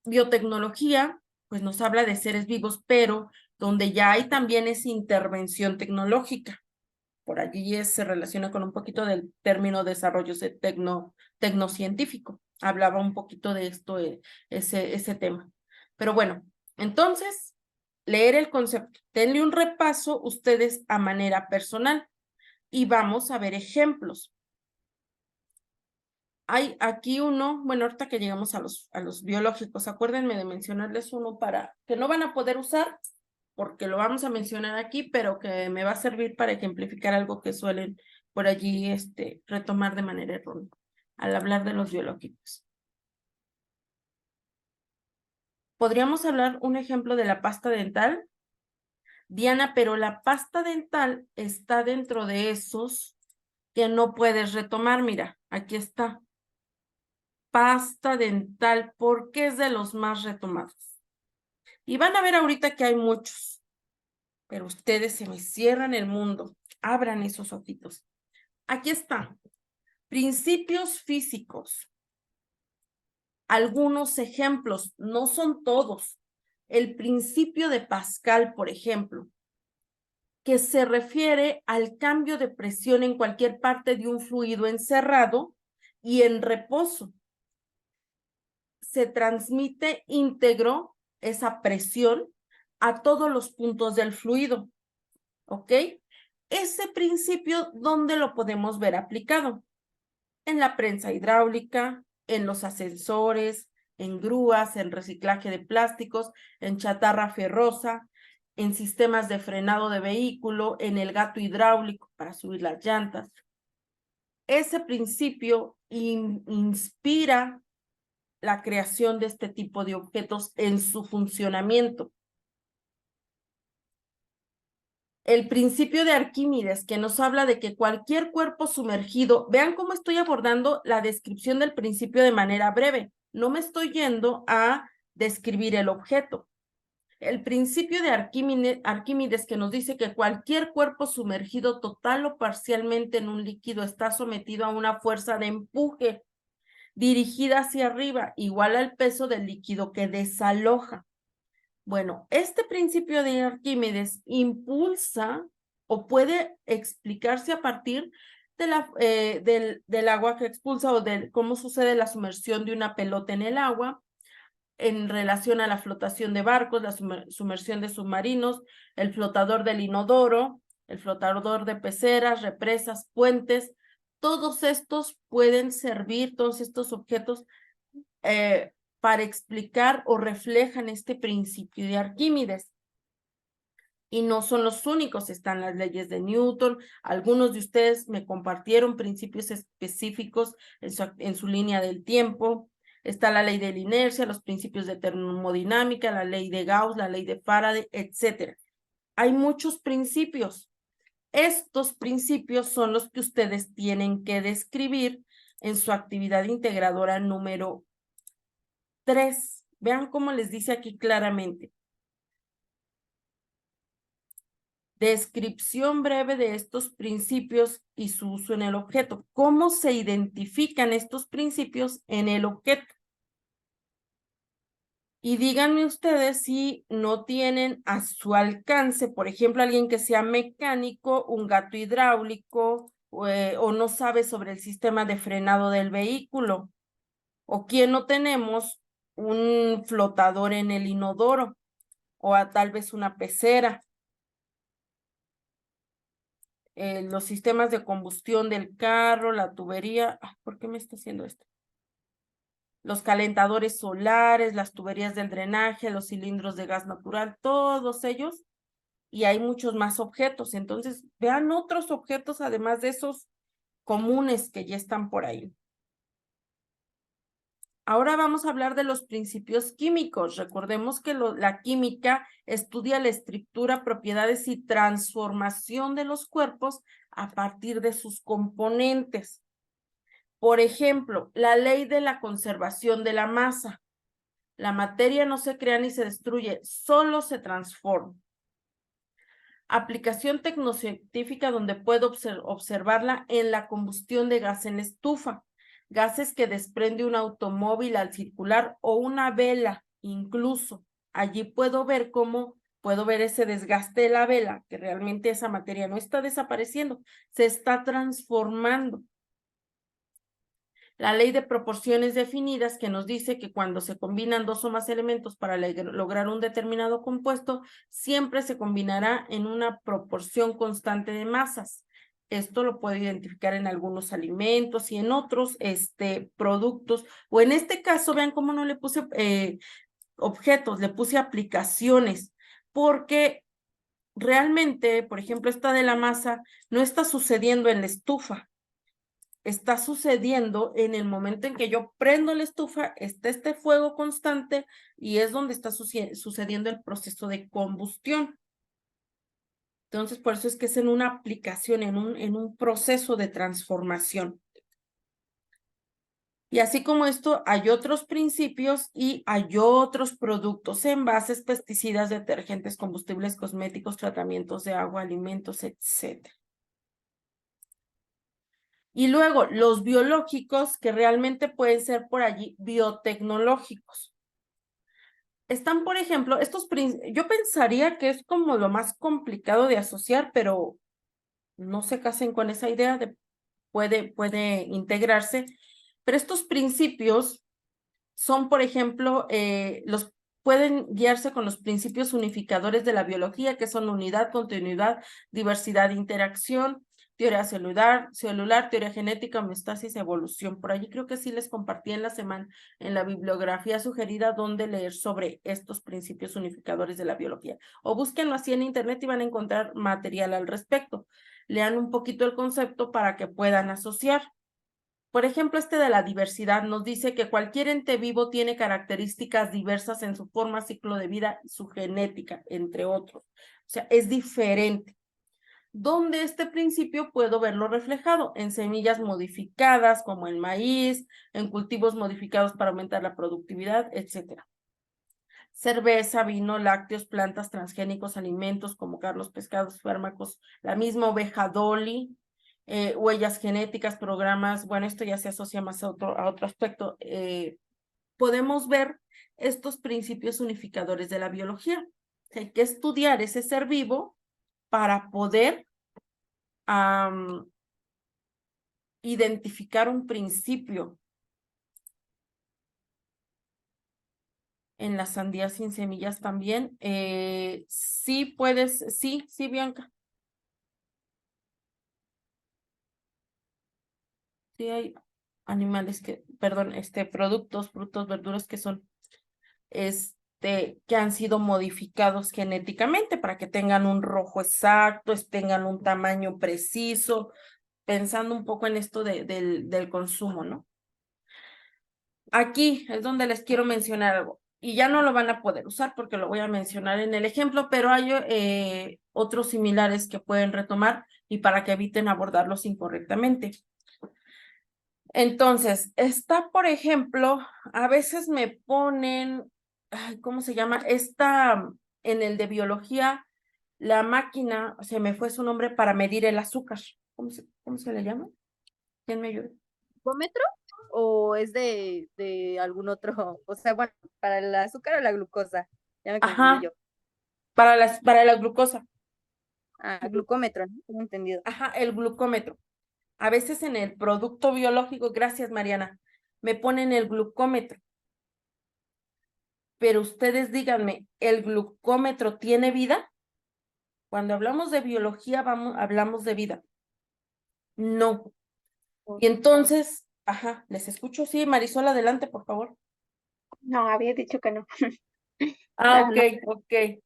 biotecnología, pues nos habla de seres vivos, pero donde ya hay también esa intervención tecnológica. Por allí se relaciona con un poquito del término desarrollo tecnocientífico. Hablaba un poquito de esto, ese tema. Pero bueno, entonces, leer el concepto. Denle un repaso ustedes a manera personal y vamos a ver ejemplos. Hay aquí uno, bueno, ahorita que llegamos a los biológicos, acuérdenme de mencionarles uno para que no van a poder usar, porque lo vamos a mencionar aquí, pero que me va a servir para ejemplificar algo que suelen por allí retomar de manera errónea al hablar de los biológicos. ¿Podríamos hablar un ejemplo de la pasta dental? Diana, pero la pasta dental está dentro de esos que no puedes retomar. Mira, aquí está. Pasta dental, porque es de los más retomados. Y van a ver ahorita que hay muchos, pero ustedes se me cierran el mundo. Abran esos ojitos. Aquí está. Principios físicos. Algunos ejemplos, no son todos. El principio de Pascal, por ejemplo, que se refiere al cambio de presión en cualquier parte de un fluido encerrado y en reposo. Se transmite íntegro esa presión a todos los puntos del fluido, ¿ok? Ese principio, ¿dónde lo podemos ver aplicado? En la prensa hidráulica, en los ascensores, en grúas, en reciclaje de plásticos, en chatarra ferrosa, en sistemas de frenado de vehículo, en el gato hidráulico para subir las llantas. Ese principio inspira la creación de este tipo de objetos en su funcionamiento. El principio de Arquímedes, que nos habla de que cualquier cuerpo sumergido, vean cómo estoy abordando la descripción del principio de manera breve, no me estoy yendo a describir el objeto. El principio de Arquímedes que nos dice que cualquier cuerpo sumergido total o parcialmente en un líquido está sometido a una fuerza de empuje dirigida hacia arriba, igual al peso del líquido que desaloja. Bueno, este principio de Arquímedes impulsa o puede explicarse a partir de del agua que expulsa o de cómo sucede la sumersión de una pelota en el agua en relación a la flotación de barcos, la sumersión de submarinos, el flotador del inodoro, el flotador de peceras, represas, puentes. Todos estos pueden servir, todos estos objetos para explicar o reflejan este principio de Arquímedes. Y no son los únicos, están las leyes de Newton. Algunos de ustedes me compartieron principios específicos en su línea del tiempo. Está la ley de la inercia, los principios de termodinámica, la ley de Gauss, la ley de Faraday, etc. Hay muchos principios. Estos principios son los que ustedes tienen que describir en su actividad integradora número 3. Vean cómo les dice aquí claramente. Descripción breve de estos principios y su uso en el objeto. ¿Cómo se identifican estos principios en el objeto? Y díganme ustedes si no tienen a su alcance, por ejemplo, alguien que sea mecánico, un gato hidráulico, o no sabe sobre el sistema de frenado del vehículo. O quién no tenemos un flotador en el inodoro, o tal vez una pecera. Los sistemas de combustión del carro, la tubería. ¿Por qué me está haciendo esto? Los calentadores solares, las tuberías del drenaje, los cilindros de gas natural, todos ellos. Y hay muchos más objetos. Entonces, vean otros objetos además de esos comunes que ya están por ahí. Ahora vamos a hablar de los principios químicos. Recordemos que la química estudia la estructura, propiedades y transformación de los cuerpos a partir de sus componentes. Por ejemplo, la ley de la conservación de la masa. La materia no se crea ni se destruye, solo se transforma. Aplicación tecnocientífica donde puedo observarla en la combustión de gas en estufa. Gases que desprende un automóvil al circular o una vela, incluso. Allí puedo ver ese desgaste de la vela, que realmente esa materia no está desapareciendo, se está transformando. La ley de proporciones definidas que nos dice que cuando se combinan dos o más elementos para lograr un determinado compuesto, siempre se combinará en una proporción constante de masas. Esto lo puedo identificar en algunos alimentos y en otros productos. O en este caso, vean cómo no le puse objetos, le puse aplicaciones, porque realmente, por ejemplo, esta de la masa no está sucediendo en la estufa. Está sucediendo en el momento en que yo prendo la estufa, está este fuego constante y es donde está sucediendo el proceso de combustión. Entonces, por eso es que es en una aplicación, en un proceso de transformación. Y así como esto, hay otros principios y hay otros productos, envases, pesticidas, detergentes, combustibles, cosméticos, tratamientos de agua, alimentos, etc. Y luego los biológicos, que realmente pueden ser por allí biotecnológicos. Están, por ejemplo, yo pensaría que es como lo más complicado de asociar, pero no se casen con esa idea puede integrarse. Pero estos principios son, por ejemplo, pueden guiarse con los principios unificadores de la biología, que son unidad, continuidad, diversidad, interacción, teoría celular, teoría genética, homeostasis, evolución. Por allí creo que sí les compartí en la semana, en la bibliografía sugerida, donde leer sobre estos principios unificadores de la biología. O búsquenlo así en internet y van a encontrar material al respecto. Lean un poquito el concepto para que puedan asociar. Por ejemplo, de la diversidad nos dice que cualquier ente vivo tiene características diversas en su forma, ciclo de vida y su genética, entre otros. O sea, es diferente. ¿Dónde este principio puedo verlo reflejado? En semillas modificadas como el maíz, en cultivos modificados para aumentar la productividad, etc. Cerveza, vino, lácteos, plantas, transgénicos, alimentos como carnes, pescados, fármacos, la misma oveja Dolly, huellas genéticas, programas, bueno, esto ya se asocia más a otro aspecto. Podemos ver estos principios unificadores de la biología. Hay que estudiar ese ser vivo para poder identificar un principio. En las sandías sin semillas también. Sí puedes, sí, Bianca. Sí hay animales productos, frutos, verduras que son, que han sido modificados genéticamente para que tengan un rojo exacto, tengan un tamaño preciso, pensando un poco en esto del consumo, ¿no? Aquí es donde les quiero mencionar algo. Y ya no lo van a poder usar porque lo voy a mencionar en el ejemplo, pero hay otros similares que pueden retomar y para que eviten abordarlos incorrectamente. Entonces, por ejemplo, a veces me ponen, ¿cómo se llama? En el de biología, la máquina, se me fue su nombre para medir el azúcar. ¿Cómo se le llama? ¿Quién me ayuda? ¿Glucómetro o es de algún otro? O sea, bueno, para el azúcar o la glucosa. Ya me confundí yo. Para la glucosa. Glucómetro, ¿no? Tengo entendido. Ajá, el glucómetro. A veces en el producto biológico, gracias Mariana, me ponen el glucómetro. Pero ustedes díganme, ¿el glucómetro tiene vida? Cuando hablamos de biología, hablamos de vida. No. Y entonces, les escucho. Sí, Marisol, adelante, por favor. No, había dicho que no. Ok.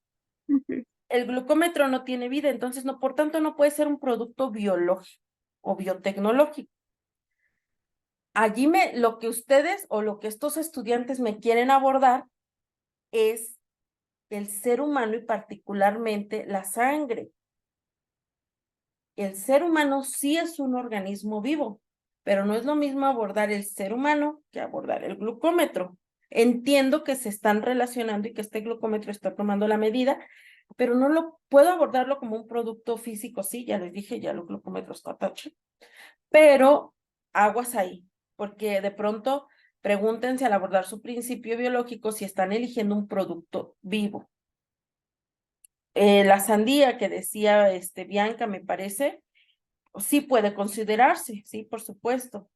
El glucómetro no tiene vida, entonces por tanto no puede ser un producto biológico o biotecnológico. allí lo que ustedes o lo que estos estudiantes me quieren abordar es el ser humano y particularmente la sangre. El ser humano sí es un organismo vivo, pero no es lo mismo abordar el ser humano que abordar el glucómetro. Entiendo que se están relacionando y que este glucómetro está tomando la medida, pero no lo puedo abordarlo como un producto físico, sí, ya les dije, ya el glucómetro está tache, pero aguas ahí, porque de pronto pregúntense al abordar su principio biológico si están eligiendo un producto vivo. La sandía que decía Bianca, me parece, sí puede considerarse, sí, por supuesto.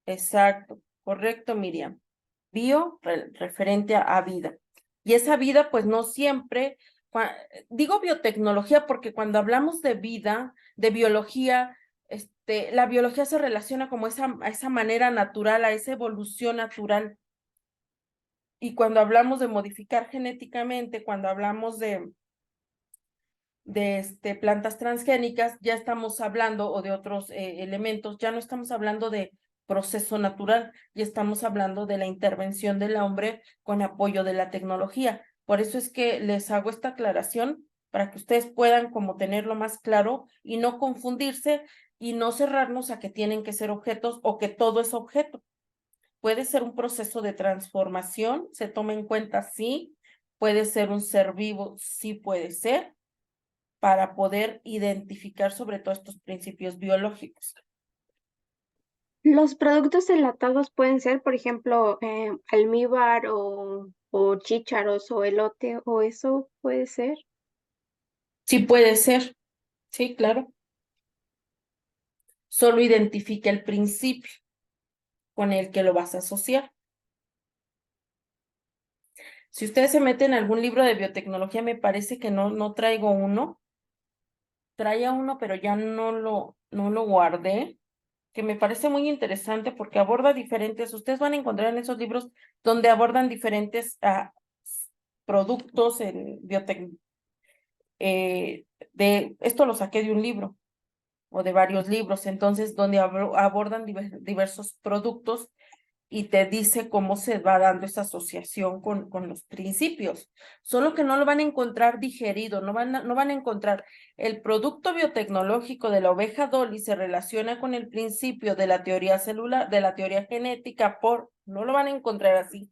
Exacto, correcto, Miriam. Referente a vida. Y esa vida, pues no siempre, digo biotecnología porque cuando hablamos de vida, de biología, la biología se relaciona como a esa manera natural, a esa evolución natural. Y cuando hablamos de modificar genéticamente, cuando hablamos de plantas transgénicas, ya estamos hablando, o de otros elementos, ya no estamos hablando de proceso natural, ya estamos hablando de la intervención del hombre con apoyo de la tecnología. Por eso es que les hago esta aclaración para que ustedes puedan como tenerlo más claro y no confundirse y no cerrarnos a que tienen que ser objetos o que todo es objeto. Puede ser un proceso de transformación, se toma en cuenta, sí, puede ser un ser vivo, sí puede ser, para poder identificar sobre todo estos principios biológicos. Los productos enlatados pueden ser, por ejemplo, almíbar o chícharos o elote, o eso puede ser. Sí puede ser, sí, claro. Solo identifica el principio con el que lo vas a asociar. Si ustedes se meten en algún libro de biotecnología, me parece que no traigo uno. Traía uno, pero ya no lo guardé, que me parece muy interesante porque aborda diferentes, ustedes van a encontrar en esos libros donde abordan diferentes productos en biotecnología. Esto lo saqué de un libro o de varios libros, entonces donde abordan diversos productos y te dice cómo se va dando esa asociación con los principios. Solo que no lo van a encontrar digerido, no van a encontrar el producto biotecnológico de la oveja Dolly se relaciona con el principio de la teoría celular, de la teoría genética, no lo van a encontrar así.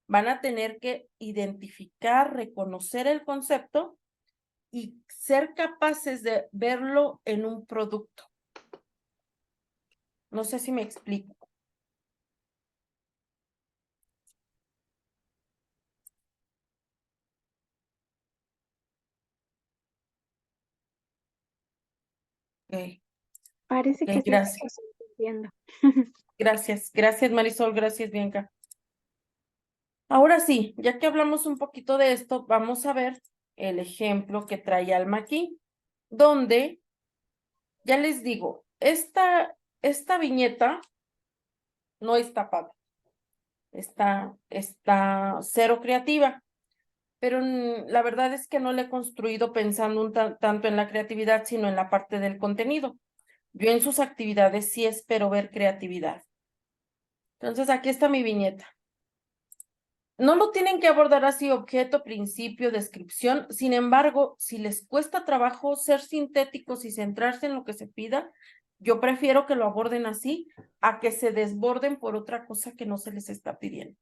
Van a tener que identificar, reconocer el concepto y ser capaces de verlo en un producto. No sé si me explico. Okay. Parece que sí Gracias. estamos entendiendo. Gracias Marisol, gracias Bianca. Ahora sí, ya que hablamos un poquito de esto, vamos a ver el ejemplo que trae Alma aquí, donde, ya les digo, esta viñeta no está padre, está cero creativa, pero la verdad es que no la he construido pensando tanto en la creatividad, sino en la parte del contenido. Yo en sus actividades sí espero ver creatividad. Entonces, aquí está mi viñeta. No lo tienen que abordar así, objeto, principio, descripción. Sin embargo, si les cuesta trabajo ser sintéticos y centrarse en lo que se pida, yo prefiero que lo aborden así a que se desborden por otra cosa que no se les está pidiendo.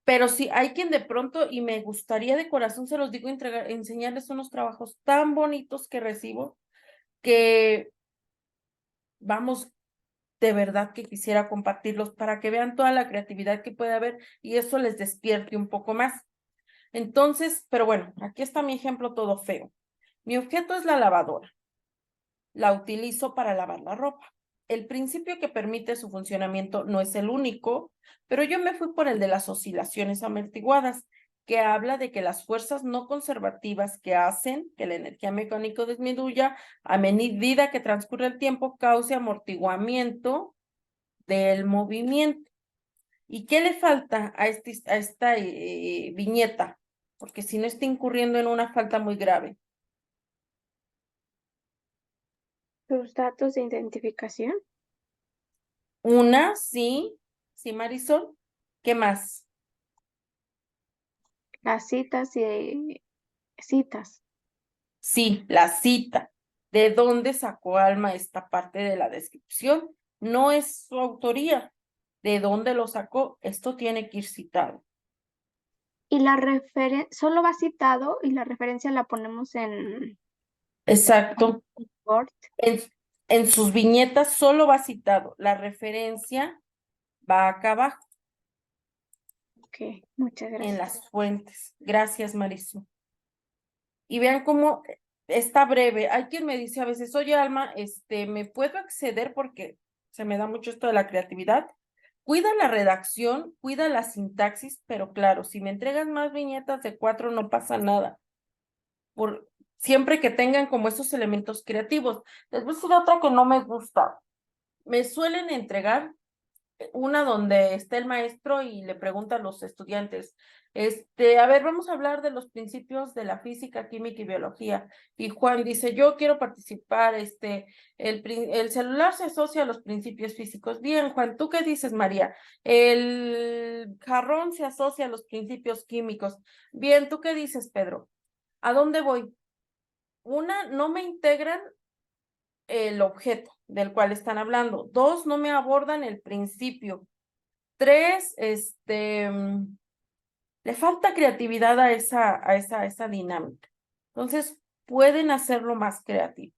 Pero si hay quien de pronto, y me gustaría de corazón, se los digo, enseñarles unos trabajos tan bonitos que recibo, que vamos, de verdad que quisiera compartirlos para que vean toda la creatividad que puede haber y eso les despierte un poco más. Entonces, pero bueno, aquí está mi ejemplo todo feo. Mi objeto es la lavadora. La utilizo para lavar la ropa. El principio que permite su funcionamiento no es el único, pero yo me fui por el de las oscilaciones amortiguadas, que habla de que las fuerzas no conservativas que hacen que la energía mecánica disminuya a medida que transcurre el tiempo cause amortiguamiento del movimiento. ¿Y qué le falta a esta viñeta? Porque si no está incurriendo en una falta muy grave. Sus datos de identificación. Una, sí, sí, Marisol. ¿Qué más? Las citas y citas. Sí, la cita. ¿De dónde sacó Alma esta parte de la descripción? No es su autoría. ¿De dónde lo sacó? Esto tiene que ir citado. Y la referencia, solo va citado y la referencia la ponemos en Exacto. Word. En, en sus viñetas solo va citado. La referencia va acá abajo, Ok, muchas en gracias. las fuentes. Gracias, Marisol. Y vean cómo está breve. Hay quien me dice a veces, oye, Alma, ¿me puedo exceder porque se me da mucho esto de la creatividad? Cuida la redacción, cuida la sintaxis, pero claro, si me entregas más viñetas de 4 no pasa nada. Siempre que tengan como esos elementos creativos. Les voy a decir otra que no me gusta. Me suelen entregar una donde está el maestro y le pregunta a los estudiantes, a ver, vamos a hablar de los principios de la física, química y biología. Y Juan dice, yo quiero participar, el celular se asocia a los principios físicos. Bien, Juan, ¿tú qué dices, María? El jarrón se asocia a los principios químicos. Bien, ¿tú qué dices, Pedro? ¿A dónde voy? Una, no me integran el objeto del cual están hablando. Dos, no me abordan el principio. Tres, le falta creatividad a esa dinámica. Entonces, pueden hacerlo más creativo.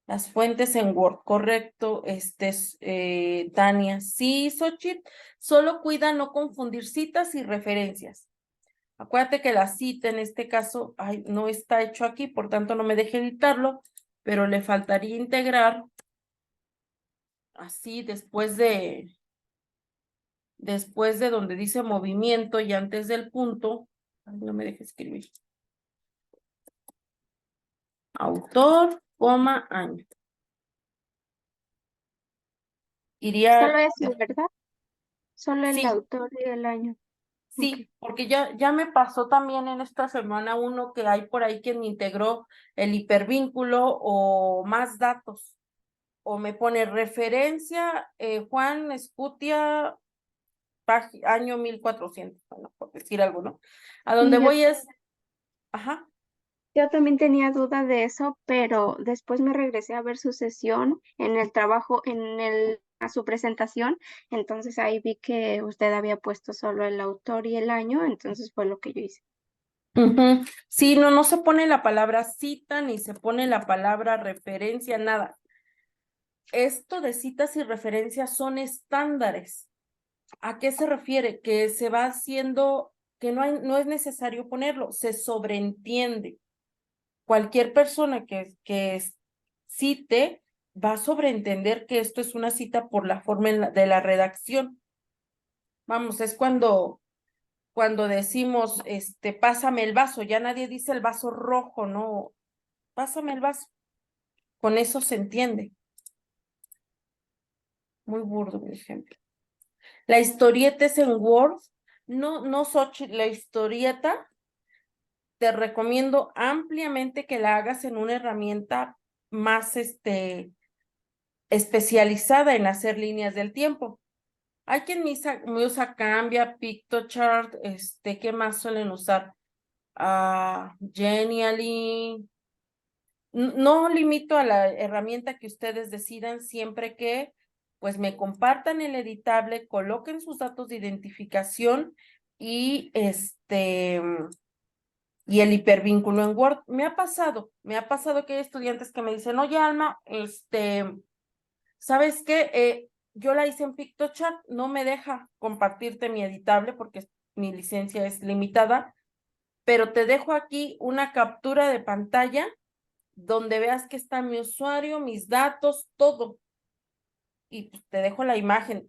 Las fuentes en Word, correcto, Tania. Sí, Xochitl, solo cuida no confundir citas y referencias. Acuérdate que la cita en este caso, no está hecho aquí, por tanto no me deje editarlo, pero le faltaría integrar así después de donde dice movimiento y antes del punto, no me deje escribir. Autor, coma, año. Solo Iría, eso, ¿verdad? Solo el sí, autor y el año. Ok. sí, porque ya me pasó también en esta semana uno que hay por ahí quien me integró el hipervínculo o más datos, o me pone referencia, Juan Escutia, año 1400, bueno, por decir algo, ¿no? A donde Y voy es, ajá. yo también tenía duda de eso, pero después me regresé a ver su sesión en el trabajo, a su presentación, entonces ahí vi que usted había puesto solo el autor y el año, entonces fue lo que yo hice. Ujú. Sí, no se pone la palabra cita ni se pone la palabra referencia, nada. Esto de citas y referencias son estándares. ¿A qué se refiere? Que se va haciendo, que no es necesario ponerlo, se sobreentiende. Cualquier persona que cite va a sobreentender que esto es una cita por la forma de la redacción. Vamos, es cuando decimos, pásame el vaso, ya nadie dice el vaso rojo, no, pásame el vaso. Con eso se entiende. Muy burdo, por ejemplo. La historieta es en Word. No, Xochitl, la historieta te recomiendo ampliamente que la hagas en una herramienta más especializada en hacer líneas del tiempo. Hay quien me usa Cambia, PictoChart, ¿qué más suelen usar? Genially. No limito a la herramienta que ustedes decidan siempre que pues me compartan el editable, coloquen sus datos de identificación y y el hipervínculo en Word. Me ha pasado que hay estudiantes que me dicen, oye, Alma, ¿sabes qué? Yo la hice en PictoChat, no me deja compartirte mi editable porque mi licencia es limitada, pero te dejo aquí una captura de pantalla donde veas que está mi usuario, mis datos, todo. Y pues, te dejo la imagen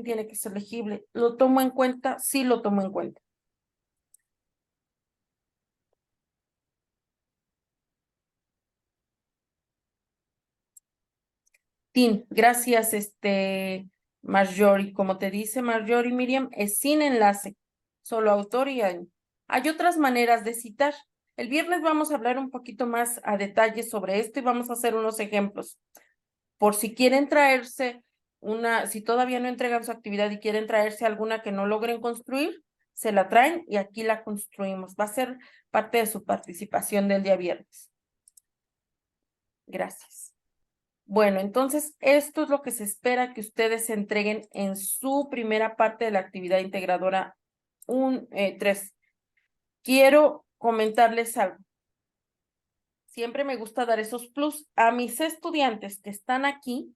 tiene que ser legible. ¿Lo tomo en cuenta? Sí, lo tomo en cuenta. Gracias, Marjorie. Como te dice Marjorie, Miriam, es sin enlace, solo autor y año. Hay otras maneras de citar. El viernes vamos a hablar un poquito más a detalle sobre esto y vamos a hacer unos ejemplos. por si quieren traerse si todavía no entregan su actividad y quieren traerse alguna que no logren construir, se la traen y aquí la construimos. Va a ser parte de su participación del día viernes. Gracias. Bueno, entonces esto es lo que se espera que ustedes entreguen en su primera parte de la actividad integradora 3. Quiero comentarles algo. Siempre me gusta dar esos plus a mis estudiantes que están aquí,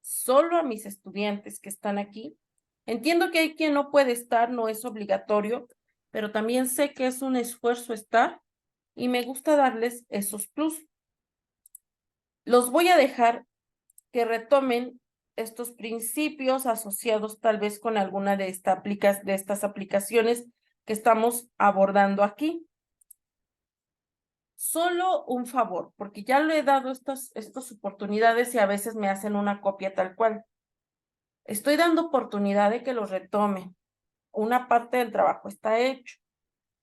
solo a mis estudiantes que están aquí. Entiendo que hay quien no puede estar, no es obligatorio, pero también sé que es un esfuerzo estar y me gusta darles esos plus. Los voy a dejar que retomen estos principios asociados tal vez con alguna de estas aplicaciones que estamos abordando aquí. Solo un favor, porque ya le he dado estas oportunidades y a veces me hacen una copia tal cual. Estoy dando oportunidad de que los retomen. Una parte del trabajo está hecho.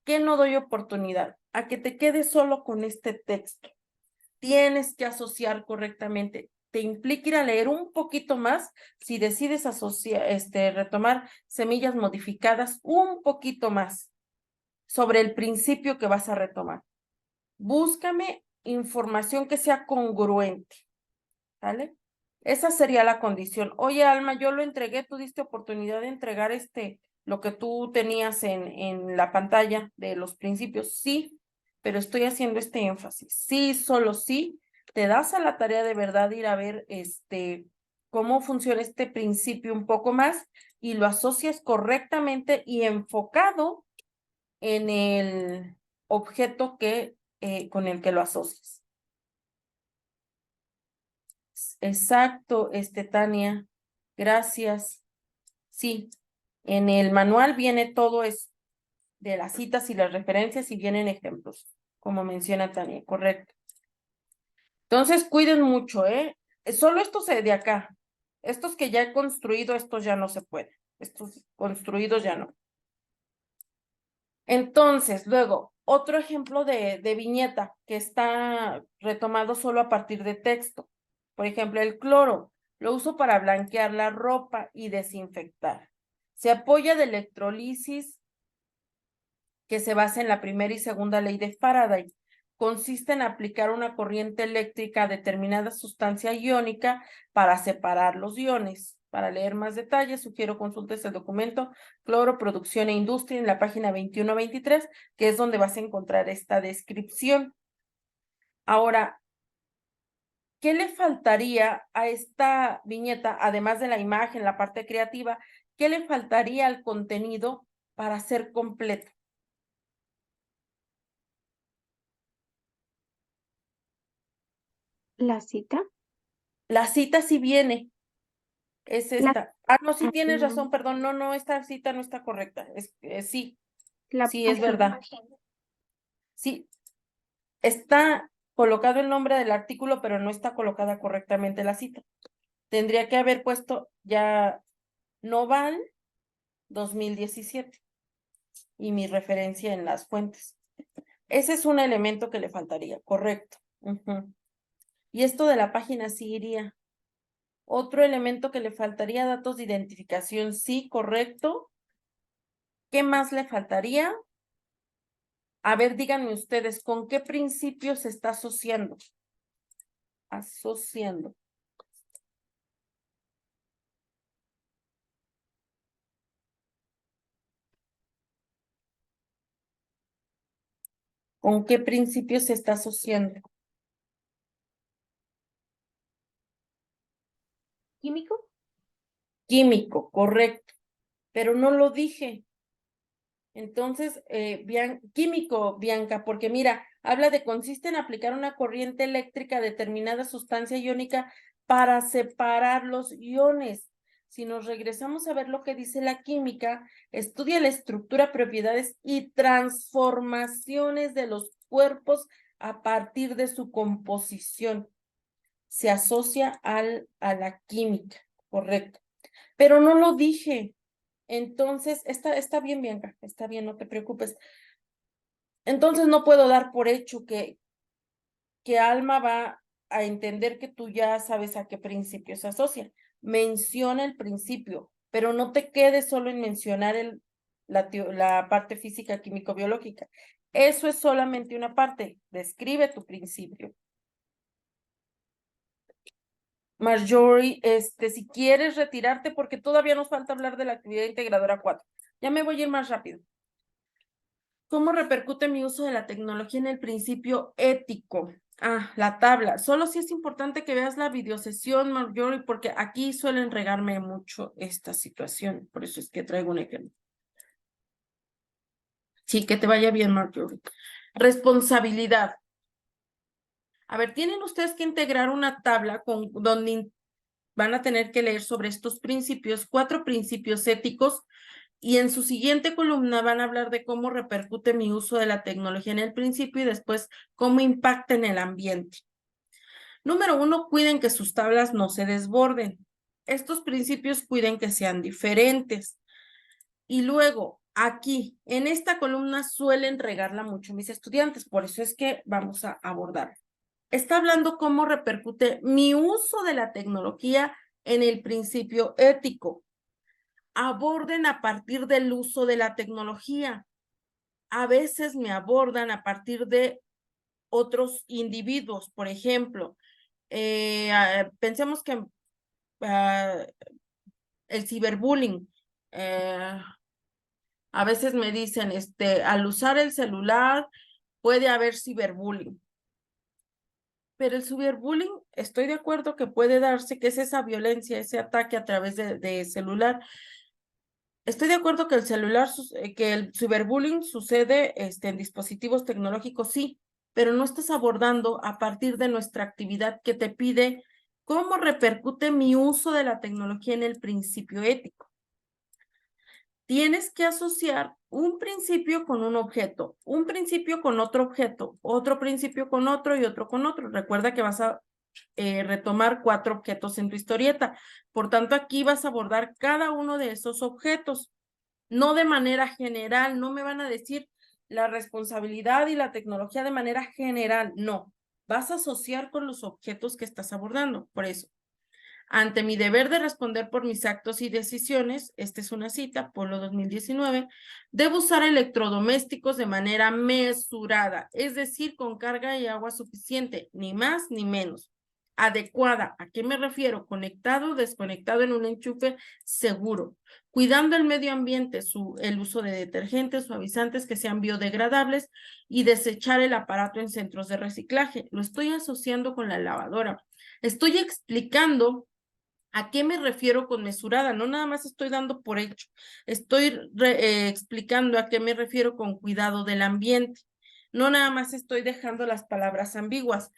¿Qué no doy oportunidad? A que te quedes solo con este texto. Tienes que asociar correctamente. Te implica ir a leer un poquito más si decides retomar semillas modificadas un poquito más sobre el principio que vas a retomar. Búscame información que sea congruente, ¿vale? Esa sería la condición. Oye, Alma, yo lo entregué, tú diste oportunidad de entregar lo que tú tenías en la pantalla de los principios. Sí, pero estoy haciendo este énfasis. Sí, solo sí, te das a la tarea de verdad de ir a ver cómo funciona este principio un poco más y lo asocias correctamente y enfocado en el objeto con el que lo asocias. Exacto, Tania. Gracias. Sí, en el manual viene todo eso, de las citas y las referencias y vienen ejemplos, como menciona Tania, correcto. Entonces, cuiden mucho, ¿eh? Solo estos de acá. Estos que ya he construido, estos ya no se pueden. Estos construidos ya no. Entonces, luego, otro ejemplo de viñeta que está retomado solo a partir de texto. Por ejemplo, el cloro lo uso para blanquear la ropa y desinfectar. Se apoya de electrolisis que se basa en la primera y segunda ley de Faraday. Consiste en aplicar una corriente eléctrica a determinada sustancia iónica para separar los iones. Para leer más detalles, sugiero consultes el documento Cloro, Producción e Industria en la página 21-23, que es donde vas a encontrar esta descripción. Ahora, ¿qué le faltaría a esta viñeta, además de la imagen, la parte creativa? ¿Qué le faltaría al contenido para ser completo? ¿La cita? La cita sí viene, es esta. No, sí tienes no. razón, perdón, no, esta cita no está correcta. Sí, La sí, es página. verdad. Sí, está colocado el nombre del artículo, pero no está colocada correctamente la cita. Tendría que haber puesto ya Noval 2017 y mi referencia en las fuentes. Ese es un elemento que le faltaría, correcto. Y esto de la página sí iría. Otro elemento que le faltaría, datos de identificación, sí, correcto. ¿Qué más le faltaría? A ver, díganme ustedes, ¿con qué principio se está asociando? Asociando. ¿Con qué principio se está asociando? ¿Químico? Químico, correcto. Pero no lo dije. Entonces, químico, Bianca, porque mira, habla de consiste en aplicar una corriente eléctrica a determinada sustancia iónica para separar los iones. Si nos regresamos a ver lo que dice la química, estudia la estructura, propiedades y transformaciones de los cuerpos a partir de su composición. Se asocia a la química, correcto. Pero no lo dije. Entonces, está bien, Bianca, está bien, no te preocupes. Entonces no puedo dar por hecho que Alma va a entender que tú ya sabes a qué principio se asocia. Menciona el principio, pero no te quedes solo en mencionar la parte física, químico-biológica. Eso es solamente una parte. Describe tu principio. Marjorie, si quieres retirarte, porque todavía nos falta hablar de la actividad integradora 4. Ya me voy a ir más rápido. ¿Cómo repercute mi uso de la tecnología en el principio ético? La tabla. Solo sí es importante que veas la videosesión, Marjorie, porque aquí suelen regarme mucho esta situación. Por eso es que traigo un ejemplo. Sí, que te vaya bien, Marjorie. Responsabilidad. A ver, tienen ustedes que integrar una tabla donde van a tener que leer sobre estos principios, 4 principios éticos, y en su siguiente columna van a hablar de cómo repercute mi uso de la tecnología en el principio y después cómo impacta en el ambiente. Número 1, cuiden que sus tablas no se desborden. Estos principios cuiden que sean diferentes. Y luego, aquí, en esta columna suelen regarla mucho mis estudiantes, por eso es que vamos a abordar. Está hablando cómo repercute mi uso de la tecnología en el principio ético. Aborden a partir del uso de la tecnología. A veces me abordan a partir de otros individuos, por ejemplo. Pensemos que el ciberbullying. A veces me dicen, al usar el celular puede haber ciberbullying. Pero el ciberbullying, estoy de acuerdo que puede darse, que es esa violencia, ese ataque a través de celular. Estoy de acuerdo que que el ciberbullying sucede en dispositivos tecnológicos, sí, pero no estás abordando a partir de nuestra actividad que te pide cómo repercute mi uso de la tecnología en el principio ético. Tienes que asociar un principio con un objeto, un principio con otro objeto, otro principio con otro y otro con otro. Recuerda que vas a retomar 4 objetos en tu historieta. Por tanto, aquí vas a abordar cada uno de esos objetos. No de manera general, no me van a decir la responsabilidad y la tecnología de manera general, no. Vas a asociar con los objetos que estás abordando, por eso. Ante mi deber de responder por mis actos y decisiones, esta es una cita, Polo 2019, debo usar electrodomésticos de manera mesurada, es decir, con carga y agua suficiente, ni más ni menos. Adecuada, ¿a qué me refiero? Conectado o desconectado en un enchufe seguro, cuidando el medio ambiente, el uso de detergentes, suavizantes que sean biodegradables y desechar el aparato en centros de reciclaje. Lo estoy asociando con la lavadora. Estoy explicando ¿a qué me refiero con mesurada? No nada más estoy dando por hecho. Estoy explicando a qué me refiero con cuidado del ambiente. No nada más estoy dejando las palabras ambiguas.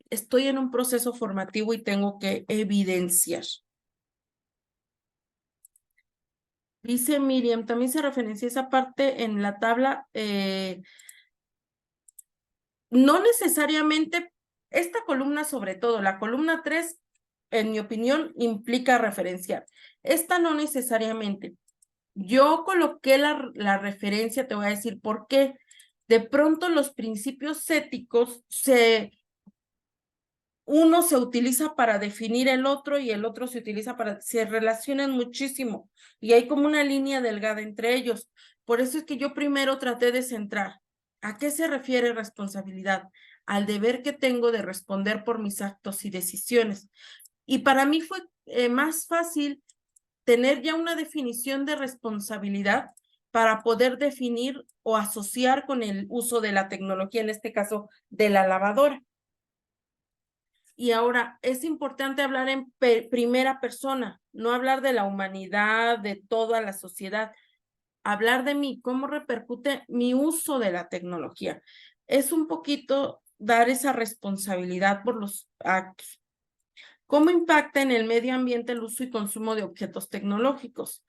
Estoy en un proceso formativo y tengo que evidenciar. Dice Miriam, también se referencia esa parte en la tabla. No necesariamente, esta columna sobre todo, la columna 3, en mi opinión, implica referenciar. Esta no necesariamente. Yo coloqué la referencia, te voy a decir por qué. De pronto los principios éticos uno se utiliza para definir el otro y el otro se utiliza se relacionan muchísimo y hay como una línea delgada entre ellos. Por eso es que yo primero traté de centrar. ¿A qué se refiere responsabilidad? Al deber que tengo de responder por mis actos y decisiones. Y para mí fue más fácil tener ya una definición de responsabilidad para poder definir o asociar con el uso de la tecnología, en este caso de la lavadora. Y ahora, es importante hablar en primera persona, no hablar de la humanidad, de toda la sociedad, hablar de mí, cómo repercute mi uso de la tecnología. Es un poquito dar esa responsabilidad por los actos. ¿Cómo impacta en el medio ambiente el uso y consumo de objetos tecnológicos?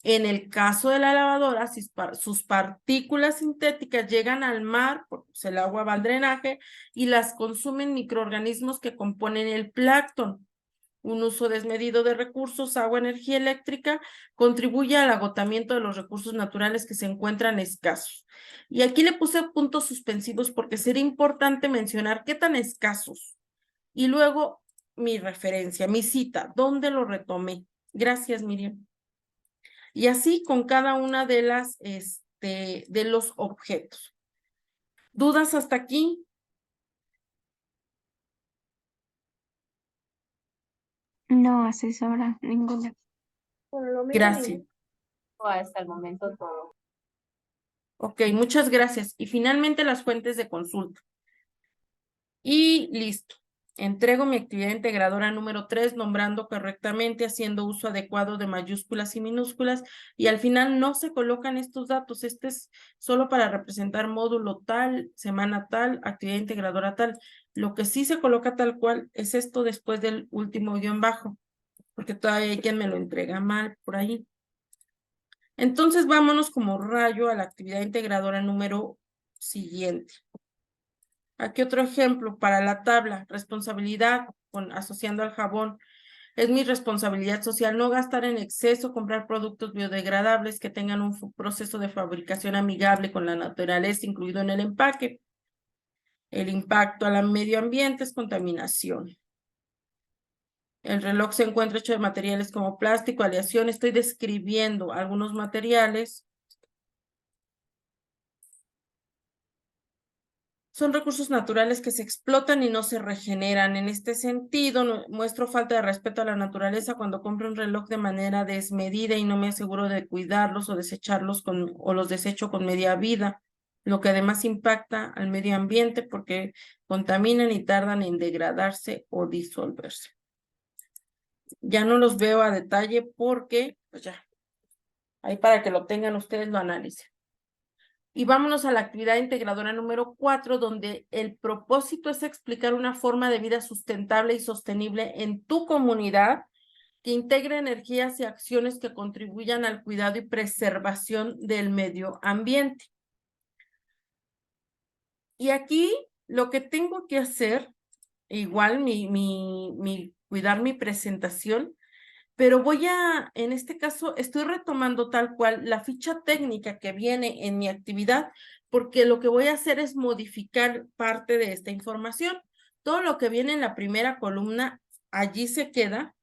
En el caso de la lavadora, sus partículas sintéticas llegan al mar, pues el agua va al drenaje, y las consumen microorganismos que componen el plancton. Un uso desmedido de recursos, agua, energía eléctrica, contribuye al agotamiento de los recursos naturales que se encuentran escasos. Y aquí le puse puntos suspensivos porque sería importante mencionar qué tan escasos. y luego mi referencia, mi cita, ¿dónde lo retomé? Gracias, Miriam. Y así con cada una de las, de los objetos. ¿Dudas hasta aquí? No, asesora, ninguna. Por lo mismo, Gracias. hasta el momento todo. Ok, muchas gracias. Y finalmente las fuentes de consulta. Y listo. Entrego mi actividad integradora número 3, nombrando correctamente, haciendo uso adecuado de mayúsculas y minúsculas, y al final no se colocan estos datos. Este es solo para representar módulo tal, semana tal, actividad integradora tal. Lo que sí se coloca tal cual es esto después del último guión bajo, porque todavía hay quien me lo entrega mal por ahí. Entonces vámonos como rayo a la actividad integradora número siguiente. Aquí otro ejemplo para la tabla, responsabilidad, asociando al jabón. Es mi responsabilidad social no gastar en exceso, comprar productos biodegradables que tengan un proceso de fabricación amigable con la naturaleza, incluido en el empaque. El impacto al medio ambiente es contaminación. El reloj se encuentra hecho de materiales como plástico, aleación. Estoy describiendo algunos materiales. Son recursos naturales que se explotan y no se regeneran. En este sentido, muestro falta de respeto a la naturaleza cuando compro un reloj de manera desmedida y no me aseguro de cuidarlos o desecharlos o los desecho con media vida, lo que además impacta al medio ambiente porque contaminan y tardan en degradarse o disolverse. Ya no los veo a detalle porque, pues ya, ahí para que lo tengan ustedes, lo analicen. Y vámonos a la actividad integradora número 4, donde el propósito es explicar una forma de vida sustentable y sostenible en tu comunidad que integre energías y acciones que contribuyan al cuidado y preservación del medio ambiente. Y aquí lo que tengo que hacer, igual cuidar mi presentación, pero en este caso, estoy retomando tal cual la ficha técnica que viene en mi actividad, porque lo que voy a hacer es modificar parte de esta información. Todo lo que viene en la primera columna, allí se queda,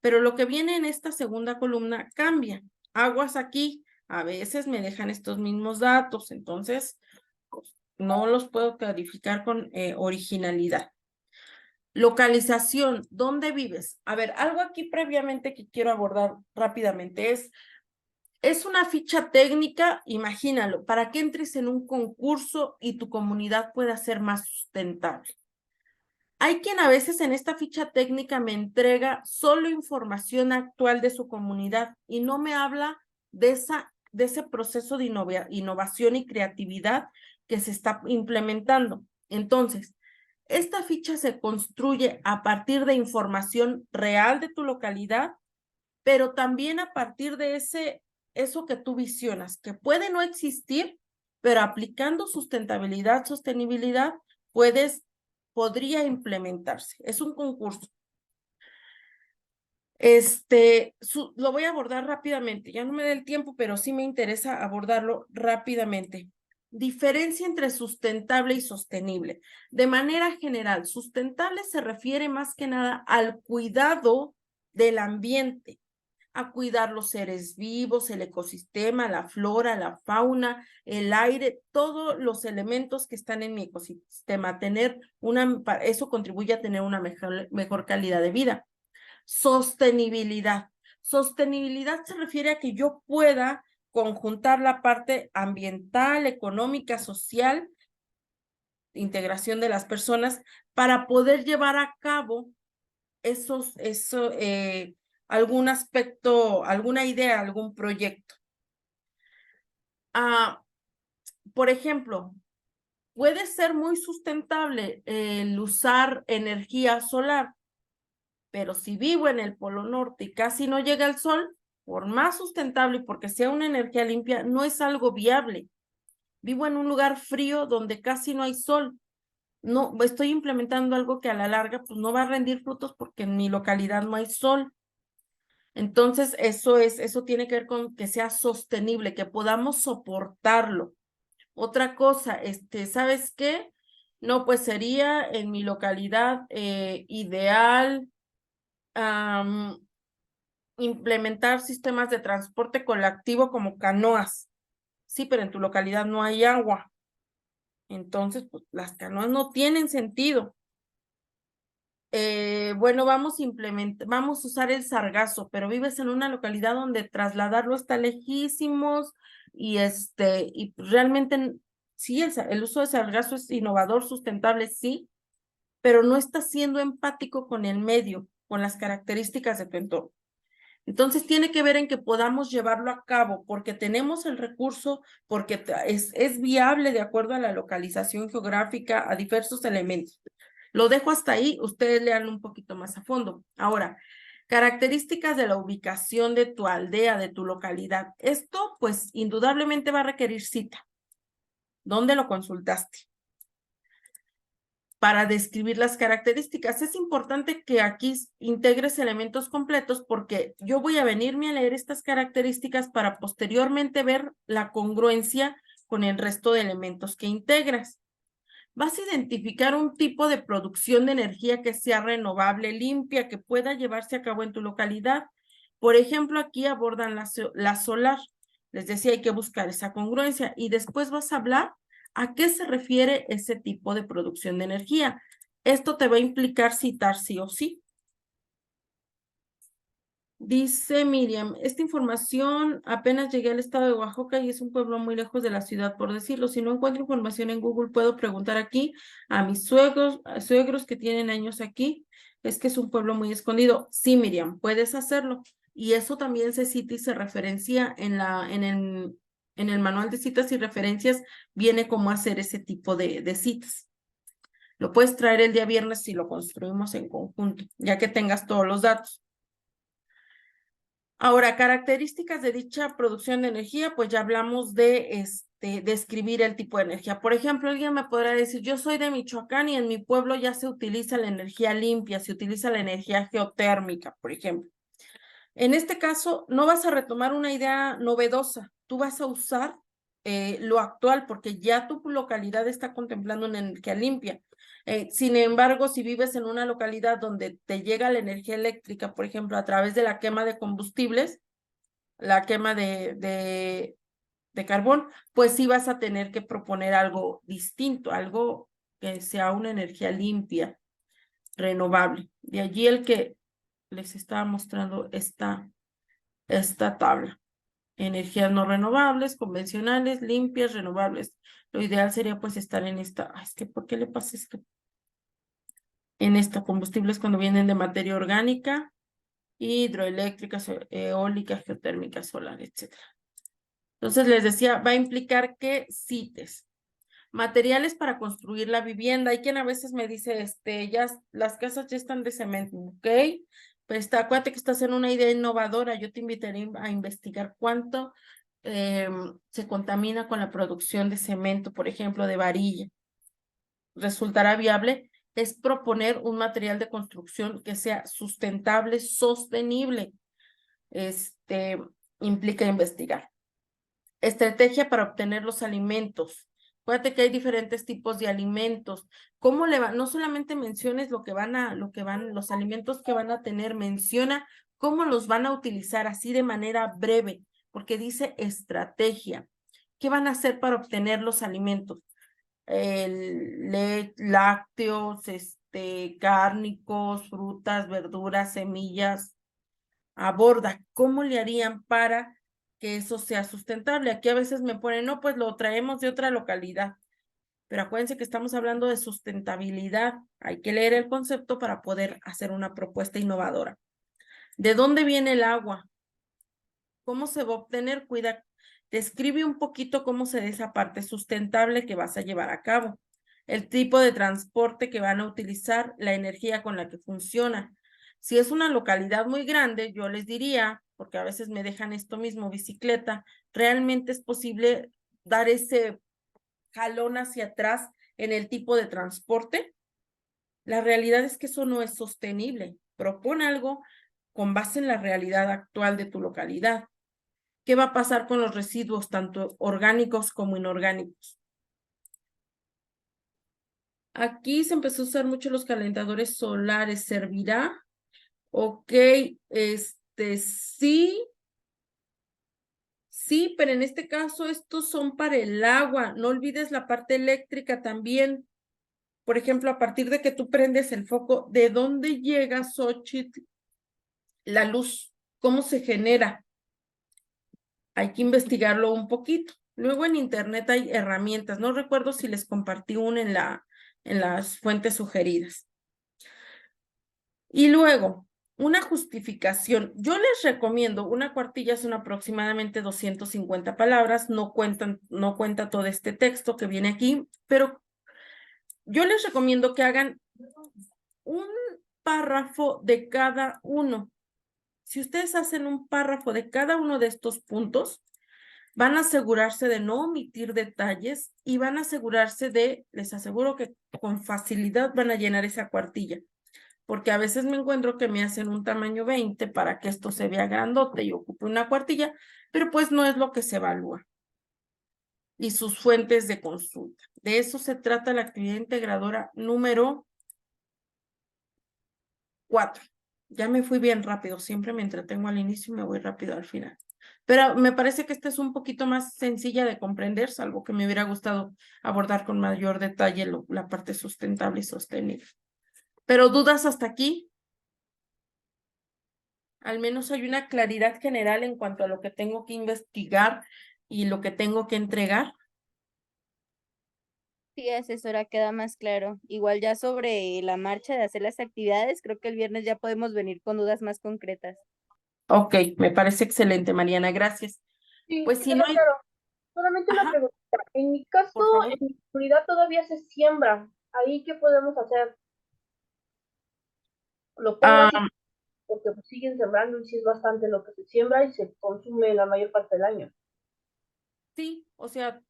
pero lo que viene en esta segunda columna cambia. Aguas aquí, a veces me dejan estos mismos datos, entonces pues, no los puedo calificar con originalidad. Localización, ¿dónde vives? A ver, algo aquí previamente que quiero abordar rápidamente es una ficha técnica, imagínalo, para que entres en un concurso y tu comunidad pueda ser más sustentable. Hay quien a veces en esta ficha técnica me entrega solo información actual de su comunidad y no me habla de ese proceso de innovación y creatividad que se está implementando. Entonces, esta ficha se construye a partir de información real de tu localidad, pero también a partir de eso que tú visionas, que puede no existir, pero aplicando sustentabilidad, sostenibilidad, podría implementarse. Es un concurso. Lo voy a abordar rápidamente. Ya no me da el tiempo, pero sí me interesa abordarlo rápidamente. Diferencia entre sustentable y sostenible. De manera general, sustentable se refiere más que nada al cuidado del ambiente, a cuidar los seres vivos, el ecosistema, la flora, la fauna, el aire, todos los elementos que están en mi ecosistema. Eso contribuye a tener una mejor calidad de vida. Sostenibilidad. Sostenibilidad se refiere a que yo pueda conjuntar la parte ambiental, económica, social, integración de las personas, para poder llevar a cabo algún aspecto, alguna idea, algún proyecto. Por ejemplo, puede ser muy sustentable el usar energía solar, pero si vivo en el Polo Norte y casi no llega el sol, por más sustentable y porque sea una energía limpia, no es algo viable. Vivo en un lugar frío donde casi no hay sol. No, estoy implementando algo que a la larga pues no va a rendir frutos porque en mi localidad no hay sol. Entonces, eso tiene que ver con que sea sostenible, que podamos soportarlo. Otra cosa, ¿sabes qué? No, pues sería en mi localidad ideal implementar sistemas de transporte colectivo como canoas. Sí, pero en tu localidad no hay agua. Entonces, pues las canoas no tienen sentido. Bueno, vamos a usar el sargazo, pero vives en una localidad donde trasladarlo está lejísimos y realmente sí, el uso de sargazo es innovador, sustentable, sí, pero no está siendo empático con el medio, con las características de tu entorno. Entonces tiene que ver en que podamos llevarlo a cabo porque tenemos el recurso, porque es viable de acuerdo a la localización geográfica, a diversos elementos. Lo dejo hasta ahí, ustedes lean un poquito más a fondo. Ahora, características de la ubicación de tu aldea, de tu localidad. Esto, pues, indudablemente va a requerir cita. ¿Dónde lo consultaste? Para describir las características. Es importante que aquí integres elementos completos porque yo voy a venirme a leer estas características para posteriormente ver la congruencia con el resto de elementos que integras. Vas a identificar un tipo de producción de energía que sea renovable, limpia, que pueda llevarse a cabo en tu localidad. Por ejemplo, aquí abordan la solar. Les decía, hay que buscar esa congruencia y después vas a hablar a qué se refiere ese tipo de producción de energía. Esto te va a implicar citar sí o sí. Dice Miriam, esta información apenas llegué al estado de Oaxaca y es un pueblo muy lejos de la ciudad, por decirlo. Si no encuentro información en Google, puedo preguntar aquí a mis suegros que tienen años aquí. Es que es un pueblo muy escondido. Sí, Miriam, puedes hacerlo. Y eso también se cita y se referencia en el manual de citas y referencias, viene cómo hacer ese tipo de citas. Lo puedes traer el día viernes si lo construimos en conjunto, ya que tengas todos los datos. Ahora, características de dicha producción de energía, pues ya hablamos de describir el tipo de energía. Por ejemplo, alguien me podrá decir, yo soy de Michoacán y en mi pueblo ya se utiliza la energía limpia, se utiliza la energía geotérmica, por ejemplo. En este caso, no vas a retomar una idea novedosa, tú vas a usar lo actual porque ya tu localidad está contemplando una energía limpia. Sin embargo, si vives en una localidad donde te llega la energía eléctrica, por ejemplo, a través de la quema de combustibles, la quema de carbón, pues sí vas a tener que proponer algo distinto, algo que sea una energía limpia, renovable. De allí el que les estaba mostrando esta tabla. Energías no renovables, convencionales, limpias, renovables. Lo ideal sería pues estar en esta. Es que ¿por qué le pasa esto? En esta, combustibles cuando vienen de materia orgánica, hidroeléctricas, eólicas, geotérmicas, solar, etc. Entonces les decía, va a implicar que cites materiales para construir la vivienda. Hay quien a veces me dice, ya las casas ya están de cemento, ¿ok? Pues acuérdate que estás en una idea innovadora. Yo te invitaría a investigar cuánto se contamina con la producción de cemento, por ejemplo, de varilla. Resultará viable es proponer un material de construcción que sea sustentable, sostenible. Implica investigar. Estrategia para obtener los alimentos. Acuérdate que hay diferentes tipos de alimentos. ¿Cómo le va? No solamente menciones los alimentos que van a tener, menciona cómo los van a utilizar así de manera breve, porque dice estrategia. ¿Qué van a hacer para obtener los alimentos? Lácteos, cárnicos, frutas, verduras, semillas. Aborda cómo le harían para que eso sea sustentable. Aquí a veces me ponen, no, pues lo traemos de otra localidad. Pero acuérdense que estamos hablando de sustentabilidad. Hay que leer el concepto para poder hacer una propuesta innovadora. ¿De dónde viene el agua? ¿Cómo se va a obtener? Cuida, describe un poquito cómo se da esa parte sustentable que vas a llevar a cabo. El tipo de transporte que van a utilizar, la energía con la que funciona. Si es una localidad muy grande, yo les diría, porque a veces me dejan esto mismo, bicicleta, realmente es posible dar ese jalón hacia atrás en el tipo de transporte. La realidad es que eso no es sostenible. Propone algo con base en la realidad actual de tu localidad. ¿Qué va a pasar con los residuos, tanto orgánicos como inorgánicos? Aquí se empezó a usar mucho los calentadores solares. ¿Servirá? Ok, sí. Sí, pero en este caso estos son para el agua. No olvides la parte eléctrica también. Por ejemplo, a partir de que tú prendes el foco, ¿de dónde llega, Xochitl, la luz? ¿Cómo se genera? Hay que investigarlo un poquito. Luego en internet hay herramientas. No recuerdo si les compartí una en las fuentes sugeridas. Y luego, una justificación. Yo les recomiendo, una cuartilla son aproximadamente 250 palabras, no cuenta todo este texto que viene aquí, pero yo les recomiendo que hagan un párrafo de cada uno. Si ustedes hacen un párrafo de cada uno de estos puntos, van a asegurarse de no omitir detalles y van a asegurarse les aseguro que con facilidad van a llenar esa cuartilla. Porque a veces me encuentro que me hacen un tamaño 20 para que esto se vea grandote y ocupe una cuartilla, pero pues no es lo que se evalúa. Y sus fuentes de consulta. De eso se trata la actividad integradora número 4. Ya me fui bien rápido, siempre me entretengo al inicio y me voy rápido al final. Pero me parece que esta es un poquito más sencilla de comprender, salvo que me hubiera gustado abordar con mayor detalle la parte sustentable y sostenible. ¿Pero dudas hasta aquí? Al menos hay una claridad general en cuanto a lo que tengo que investigar y lo que tengo que entregar. Sí, asesora, queda más claro. Igual ya sobre la marcha de hacer las actividades, creo que el viernes ya podemos venir con dudas más concretas. Ok, me parece excelente, Mariana, gracias. Sí, Pues sí si quedó no hay... claro. Solamente una Ajá, pregunta. En mi caso, por favor. en mi comunidad todavía se siembra. ¿Ahí qué podemos hacer? Lo pongo Ah, así porque pues, siguen sembrando y sí es bastante lo que se siembra y se consume la mayor parte del año. sí, o sea,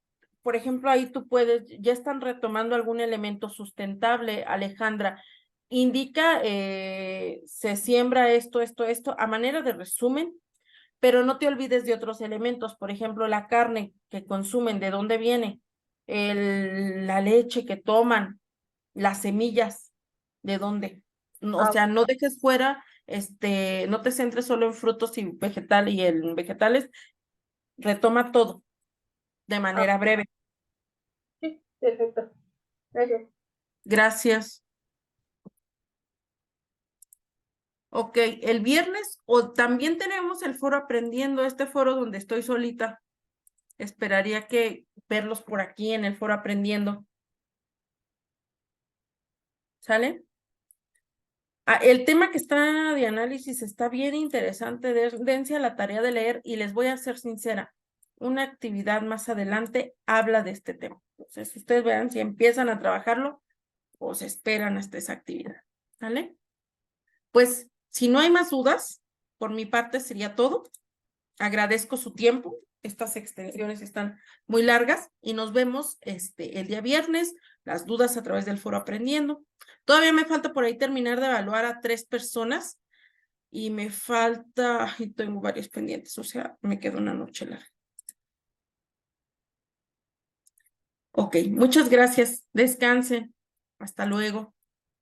por ejemplo, ahí tú puedes, ya están retomando algún elemento sustentable, Alejandra. Indica, se siembra esto, a manera de resumen, pero no te olvides de otros elementos, por ejemplo, la carne que consumen, ¿de dónde viene? La leche que toman, las semillas, ¿de dónde? O Ah, sea, no dejes fuera, no te centres solo en frutos y en vegetales, retoma todo de ah, manera breve. sí, perfecto. Gracias. Gracias. Ok, el viernes o también tenemos el foro aprendiendo, este foro donde estoy solita. Esperaría que verlos por aquí en el foro aprendiendo. ¿Sale? El tema que está de análisis está bien interesante. Dense a la tarea de leer y les voy a ser sincera. Una actividad más adelante habla de este tema. Entonces, ustedes vean si empiezan a trabajarlo o se esperan hasta esa actividad. ¿Sale? Pues, si no hay más dudas, por mi parte sería todo. Agradezco su tiempo. Estas extensiones están muy largas y nos vemos el día viernes. Las dudas a través del foro aprendiendo. Todavía me falta por ahí terminar de evaluar a 3 personas y me falta, y tengo varios pendientes, o sea, me queda una noche larga. Ok, muchas gracias. Descansen. Hasta luego.